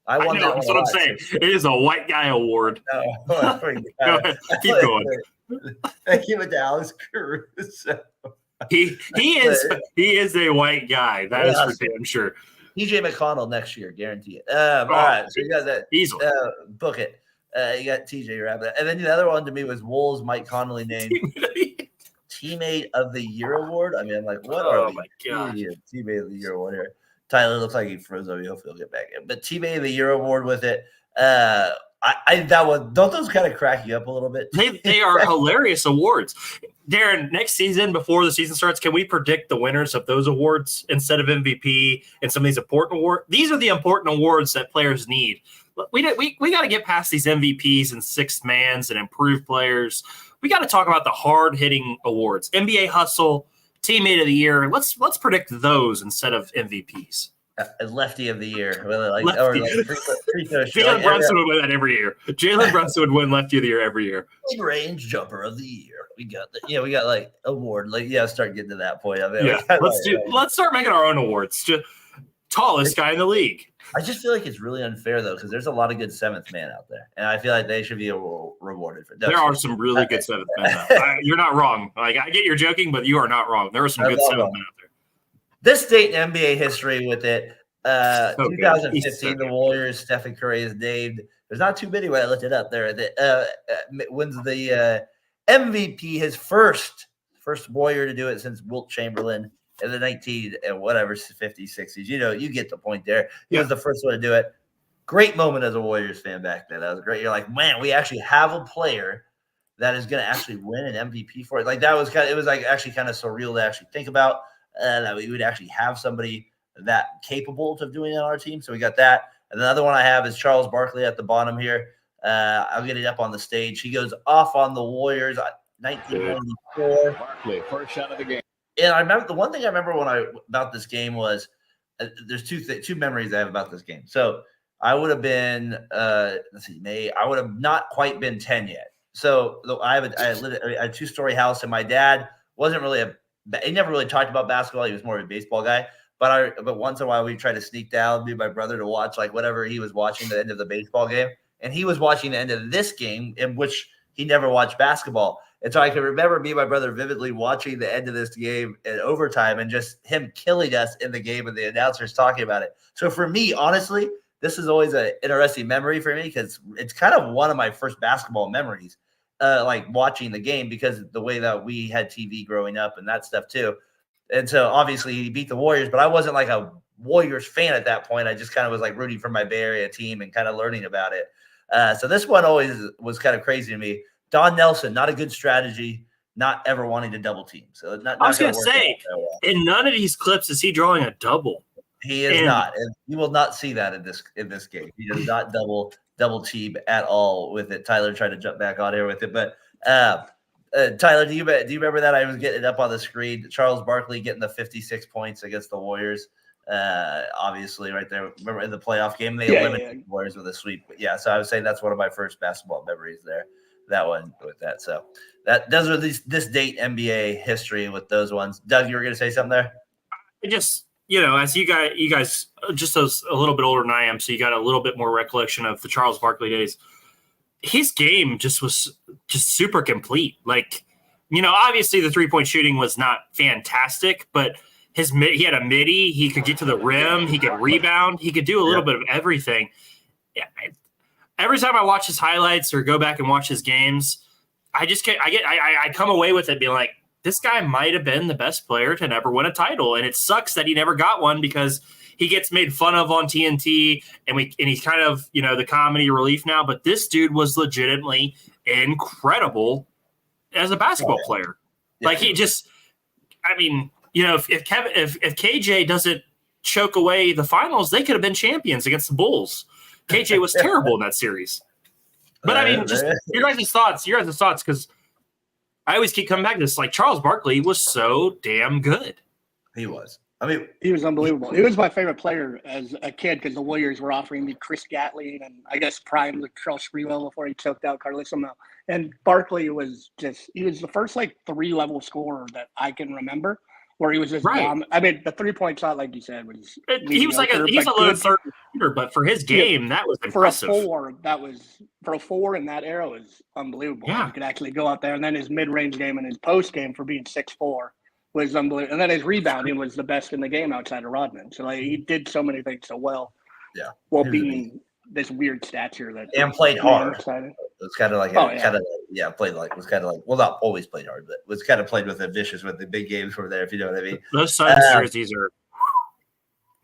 I won that. That's what I'm saying. It is a white guy award. Go ahead. Keep going. I give it to Alex Caruso. He is a white guy. That is for damn sure. TJ McConnell next year, guarantee it. All right, so you got that easily. Book it. You got TJ Rabbit, and then the other one to me was Wolves. Mike Connolly named Teammate of the Year award. I mean, I'm like, what are my god, Teammate of the Year award here? Tyler looks like he froze over. Hopefully he'll get back in. But Teammate of the Year award with it. That one, don't those kind of crack you up a little bit? They are hilarious awards. Darren, next season, before the season starts, can we predict the winners of those awards instead of MVP and some of these important awards? These are the important awards that players need. We got to get past these MVPs and sixth mans and improved players. We got to talk about the hard-hitting awards. NBA Hustle, Teammate of the Year. Let's predict those instead of MVPs. Lefty of the Year. Jalen Brunson would win that every year. Jalen Brunson would win Lefty of the Year every year. Mid-range jumper of the year. We got that. Yeah, we got like award. Like, start getting to that point. I mean, let's start making our own awards. Just tallest guy in the league. I just feel like it's really unfair though, because there's a lot of good seventh man out there, and I feel like they should be rewarded for. There are some really good seventh men. You're not wrong. Like I get you're joking, but you are not wrong. There are some good seventh men out there. This date in NBA history with it, 2015, the Warriors, Stephen Curry is named. There's not too many when I looked it up there. That wins the MVP, his first Warrior to do it since Wilt Chamberlain in the 50s, 60s. You get the point there. He was the first one to do it. Great moment as a Warriors fan back then. That was great. You're like, man, we actually have a player that is going to actually win an MVP for it. Like that was it was like actually kind of surreal to actually think about. That we would actually have somebody that capable of doing it on our team. So we got that. And the other one I have is Charles Barkley at the bottom here. I'll get it up on the stage. He goes off on the Warriors, 1994. Barkley, first shot of the game. And I remember the one thing I remember about this game was there's two memories I have about this game. So I would have been I would have not quite been 10 yet. So I had a two-story house, and my dad wasn't really he never really talked about basketball. He was more of a baseball guy. But once in a while, we try to sneak down, me and my brother, to watch like whatever he was watching the end of the baseball game. And he was watching the end of this game, in which he never watched basketball. And so I can remember me and my brother vividly watching the end of this game in overtime and just him killing us in the game and the announcers talking about it. So for me, honestly, this is always an interesting memory for me because it's kind of one of my first basketball memories. Like watching the game, because the way that we had TV growing up and that stuff too. And so obviously he beat the Warriors, but I wasn't like a Warriors fan at that point. I just kind of was like rooting for my Bay Area team and kind of learning about it. So this one always was kind of crazy to me. Don Nelson, not a good strategy, not ever wanting to double team. So not I was going to say, in none of these clips is he drawing a double. He is not. And you will not see that in this game. He does not double team at all with it. Tyler tried to jump back on here with it, but Tyler, do you remember that? I was getting it up on the screen. Charles Barkley getting the 56 points against the Warriors. Obviously, right there. Remember in the playoff game, they eliminated the Warriors with a sweep. But so I would say that's one of my first basketball memories there. That one with that. So those are this date NBA history with those ones. Doug, you were going to say something there? I just, as you guys just a little bit older than I am, so you got a little bit more recollection of the Charles Barkley days. his game was just super complete. Like, obviously the 3-point shooting was not fantastic, but he had a midi. He could get to the rim. He could rebound. He could do a little bit of everything. Yeah. Every time I watch his highlights or go back and watch his games, I come away with it being like, this guy might have been the best player to never win a title. And it sucks that he never got one because he gets made fun of on TNT and he's kind of, the comedy relief now. But this dude was legitimately incredible as a basketball player. Yeah. Like if KJ doesn't choke away the finals, they could have been champions against the Bulls. KJ was terrible in that series. But just your guys' thoughts, because I always keep coming back to this. Like, Charles Barkley was so damn good. He was. He was unbelievable. He was my favorite player as a kid because the Warriors were offering me Chris Gatling and I guess prime with Charles Sprewell before he choked out Carlissimo. And Barkley was he was the first 3-level scorer that I can remember where he was just bomb. I mean, the 3-point shot, like you said, was he was he's a low third shooter, but for his game, that was impressive. For a 4 in that era was unbelievable. Yeah. He could actually go out there, and then his mid-range game and his post game for being 6'4" was unbelievable. And then his rebounding was the best in the game outside of Rodman. So he did so many things so well. Yeah. While being this weird stature and played hard. It's kind of like was kind of like not always played hard, but was kind of played with a vicious when the big games were there, if you know what I mean. Those Suns jerseys are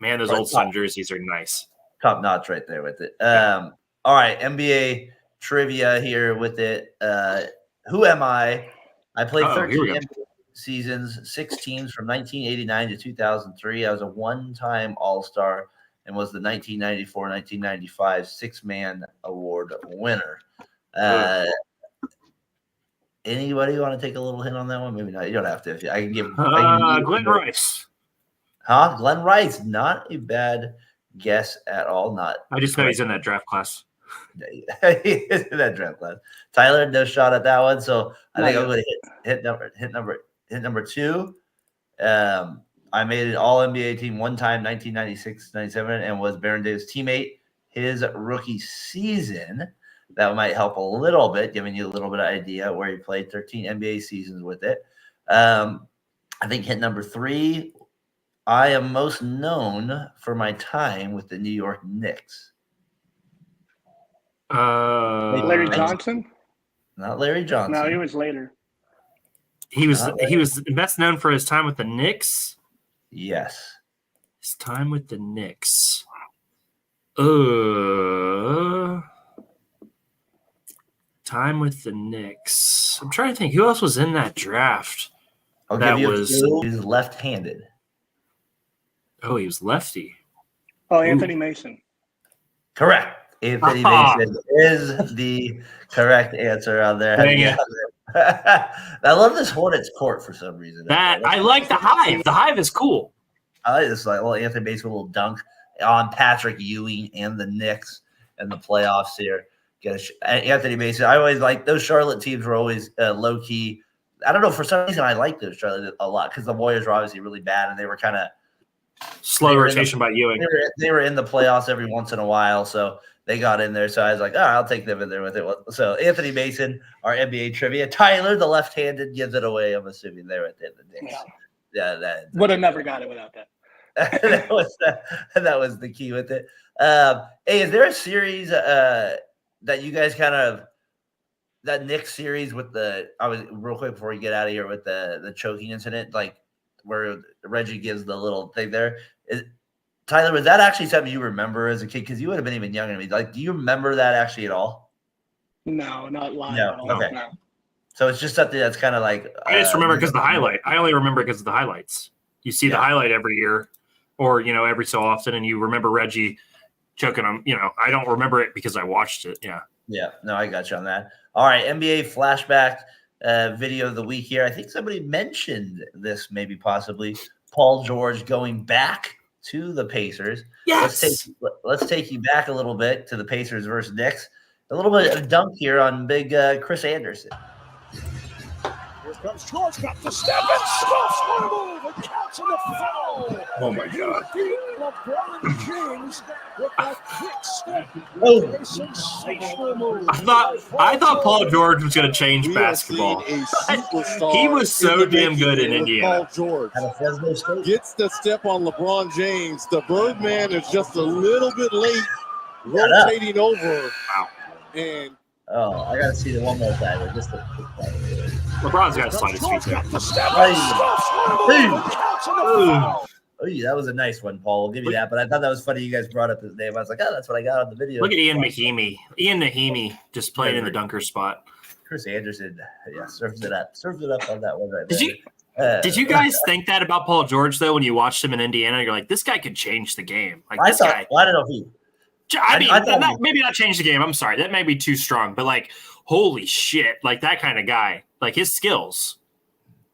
those old Sun jerseys are nice. Top notch right there with it. All right, NBA trivia here with it. Who am I? I played 13 NBA seasons, 6 teams from 1989 to 2003. I was a one-time All-Star and was the 1994-1995 Six-Man Award winner. Anybody want to take a little hint on that one? Maybe not. You don't have to. I can give Glenn Rice. Huh? Glenn Rice. Not a bad guess at all. I just know he's in that draft class. He is in that draft class. Tyler, no shot at that one. So I think I'm going to hit number 2. I made an All NBA team one time, 1996-97, and was Baron Davis' teammate his rookie season. That might help a little bit, giving you a little bit of idea where he played 13 NBA seasons with it. I think hit number 3, I am most known for my time with the New York Knicks. Larry Johnson? Not Larry Johnson. No, he was later. He was best known for his time with the Knicks. Yes. His time with the Knicks. Time with the Knicks. I'm trying to think who else was in that draft. He was left-handed. Oh, he was lefty. Oh, Anthony Mason. Correct. Anthony Mason is the correct answer on there. I love this Hornets court for some reason. I like the Hive. The Hive is cool. I like this Anthony Mason little dunk on Patrick Ewing and the Knicks and the playoffs here. Anthony Mason. I always like those Charlotte teams were always low key. I don't know, for some reason I like those Charlotte a lot because the Warriors were obviously really bad and they were kind of slow rotation by Ewing. They were in the playoffs every once in a while, so they got in there. So I was like, I'll take them in there with it. So Anthony Mason, our NBA trivia. Tyler, the left-handed, gives it away. I'm assuming they're at the Knicks. Yeah, that would have never got it without that. that was the key with it. Hey, is there a series that you guys kind of that Knicks series with real quick before we get out of here with the choking incident, like where Reggie gives the little thing there? Tyler, was that actually something you remember as a kid? Because you would have been even younger than me. Like, do you remember that actually at all? No, not live. No, at all. Okay. No. So it's just something that's kind of like I just remember because of the highlight. I only remember because of the highlights. You see the highlight every year, or every so often, and you remember Reggie choking him. I don't remember it because I watched it. Yeah. Yeah. No, I got you on that. All right, NBA flashback video of the week here. I think somebody mentioned this, maybe possibly Paul George going back to the Pacers. Yes. Let's take you back a little bit to the Pacers versus Knicks. A little bit of dunk here on big Chris Anderson. Here comes George, got the step and stuffs one move and counts in the foul. Oh my God. LeBron James with that quick step. Oh. A sensational move. I thought Paul George was going to change basketball. He was so damn good in Indiana. Paul George Out of Fresno State. gets the step on LeBron James. The Birdman is just a little bit late, rotating over. Wow. And Oh, I gotta see the one more time. Just a quick play. LeBron's got to slide his feet George down. got the step and stuffs one move and counts in the foul. Oh, yeah, that was a nice one, Paul. We'll give you that. But I thought that was funny. You guys brought up his name. I was like, oh, that's what I got on the video. Look at Ian Mahimi. Ian Mahimi just playing in the dunker spot. Chris Anderson. Yeah, serves it up. Serves it up on that one right Did there. you Did you guys think that about Paul George though when you watched him in Indiana? You're like, this guy could change the game. Like I this thought. guy. Well, I don't know if he. I mean, I thought maybe not change the game. I'm sorry, that may be too strong. But like, holy shit, like that kind of guy. Like his skills.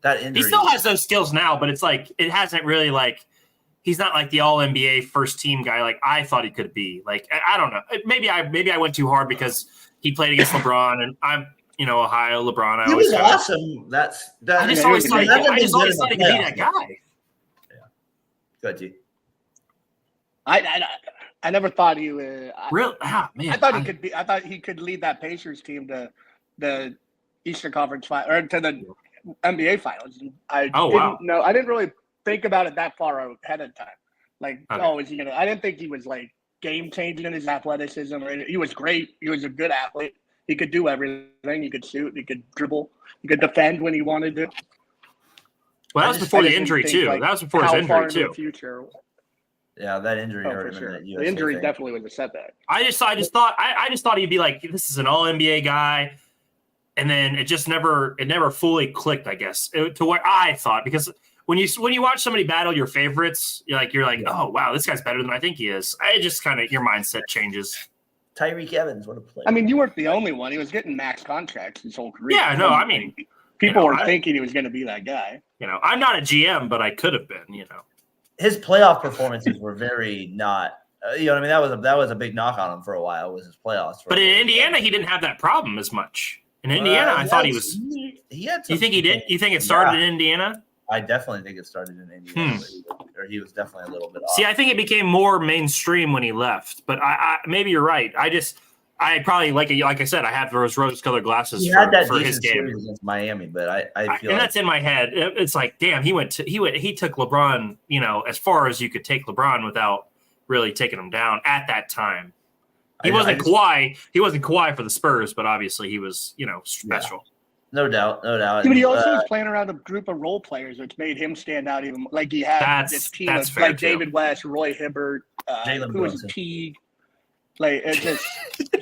That injury. He still has those skills now, but it's like it hasn't really like. He's not like the All NBA first team guy like I thought he could be. Like I don't know. Maybe I went too hard because he played against LeBron and I'm Ohio LeBron. He was awesome. I just always thought he could be that guy. Yeah. Go ahead, G. I never thought he would. Real man. I thought he could be. I thought he could lead that Pacers team to the Eastern Conference final or to the NBA finals. I didn't know. I didn't really think about it that far ahead of time. Like, okay. Is he gonna? I didn't think he was like game changing in his athleticism. He was great. He was a good athlete. He could do everything. He could shoot. He could dribble. He could defend when he wanted to. Well, that was before the injury too. That was before his injury too. Future. Yeah, that injury for hurt sure. him. The injury definitely was a setback. I just thought he'd be like, this is an All NBA guy, and then it never fully clicked. I guess to where I thought because when you watch somebody battle your favorites, you're like, oh wow, this guy's better than I think he is. It just kind of your mindset changes. Tyreek Evans, what a player. I mean, you weren't the only one. He was getting max contracts his whole career. Yeah, no, I mean, people were thinking he was going to be that guy. I'm not a GM, but I could have been. His playoff performances were very not. I mean, that was a big knock on him for a while. Was his playoffs? But in Indiana, he didn't have that problem as much. In Indiana, I thought he was. He had. You think he did? You think it started in Indiana? I definitely think it started in Indiana. Or he was definitely a little bit off. See, I think it became more mainstream when he left. But I maybe you're right. I probably like I said, I have those rose-colored glasses for his game against Miami, but I feel that's in my head. It's like, damn, he took LeBron, as far as you could take LeBron without really taking him down at that time. He wasn't Kawhi. He wasn't Kawhi for the Spurs, but obviously he was, special. Yeah. No doubt. But he also was playing around a group of role players, which made him stand out even. Like he had this team of like David West, Roy Hibbert, who was Teague. Like it just,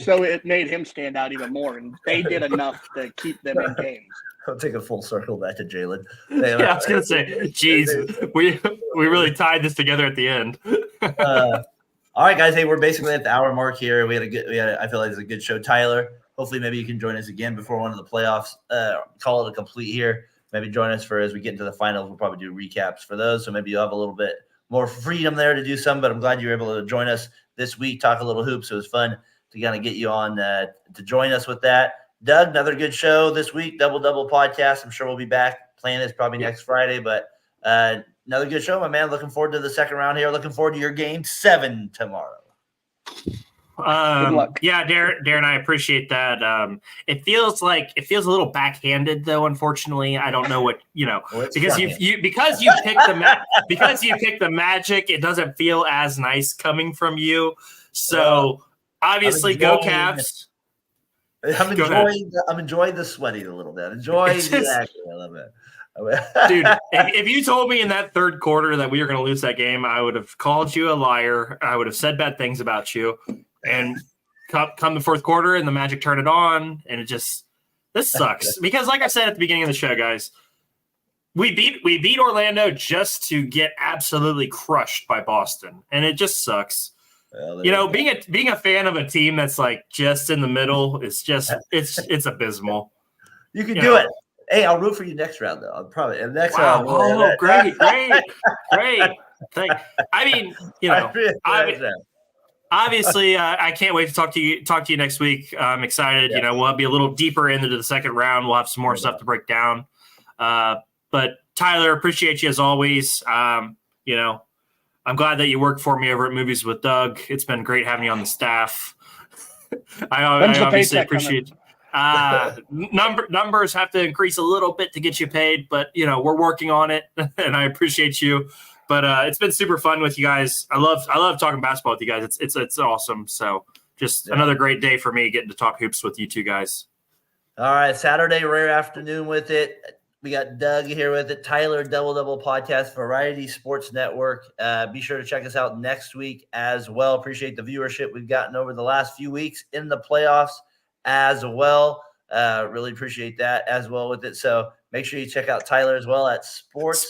so it made him stand out even more, and they did enough to keep them in games. I'll take a full circle back to Jalen. Yeah, I was gonna say, geez, we really tied this together at the end. All right, guys. Hey, we're basically at the hour mark here. I feel like it's a good show, Tyler. Hopefully, maybe you can join us again before one of the playoffs. Call it a complete here. Maybe join us as we get into the finals. We'll probably do recaps for those, so maybe you'll have a little bit more freedom there to do some. But I'm glad you were able to join us this week, talk a little hoops. It was fun to kind of get you on to join us with that. Doug, another good show this week, Double podcast. I'm sure we'll be back playing this probably next Friday, but another good show, my man. Looking forward to the second round here. Looking forward to your game 7 tomorrow. Yeah, Darren, I appreciate that. It feels a little backhanded though. Unfortunately, I don't know what because you picked the Magic. It doesn't feel as nice coming from you. So obviously, go Cavs. I'm enjoying the sweating a little bit. Enjoy the action. I love it. Dude, if you told me in that third quarter that we were going to lose that game, I would have called you a liar. I would have said bad things about you. And come the fourth quarter and the Magic turn it on, and this sucks. Because like I said at the beginning of the show, guys, we beat Orlando just to get absolutely crushed by Boston, and it just sucks. Well, being a fan of a team that's like just in the middle is just it's abysmal. You can do it. Hey, I'll root for you next round though. I'll probably next round. Oh, great. I mean, obviously, I can't wait to talk to you next week. I'm excited. Yeah. We'll be a little deeper into the second round. We'll have some more stuff to break down. But Tyler, appreciate you as always. You know, I'm glad that you work for me over at Movies with Doug. It's been great having you on the staff. I obviously appreciate numbers have to increase a little bit to get you paid, but you know, we're working on it and I appreciate you. But it's been super fun with you guys. I love talking basketball with you guys. It's awesome. So just another great day for me getting to talk hoops with you two guys. All right, Saturday, rare afternoon with it. We got Doug here with it. Tyler, Double Podcast, Variety Sports Network. Be sure to check us out next week as well. Appreciate the viewership we've gotten over the last few weeks in the playoffs as well. Really appreciate that as well with it. So make sure you check out Tyler as well at Sports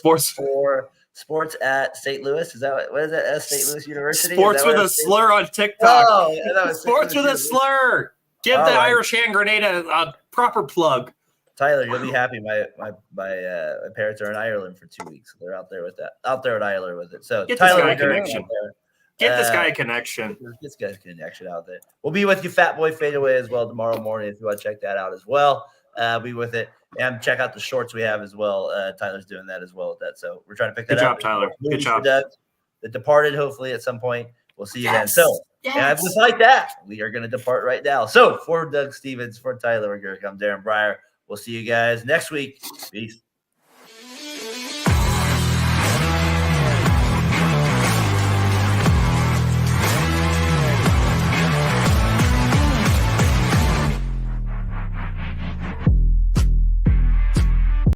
at St. Louis. Is that what is that? St. Louis University? Sports with a slur on TikTok. Oh, Sports with a slur. Give the Irish hand grenade a proper plug. Tyler, you'll be happy. My parents are in Ireland for 2 weeks. They're out there with that. Out there in Ireland with it. So get Tyler, this guy a connection. Get this guy a connection. This guy's connection out there. We'll be with you, Fat Boy Fadeaway, as well tomorrow morning if you want to check that out as well. Be with it and check out the shorts we have as well. Tyler's doing that as well with that. So we're trying to pick that up. Good job, Tyler. Good job. The Departed, hopefully at some point. We'll see you then. So and just like that, we are going to depart right now. So for Doug Stevens, for Tyler McGurk, I'm Darren Breyer. We'll see you guys next week. Peace.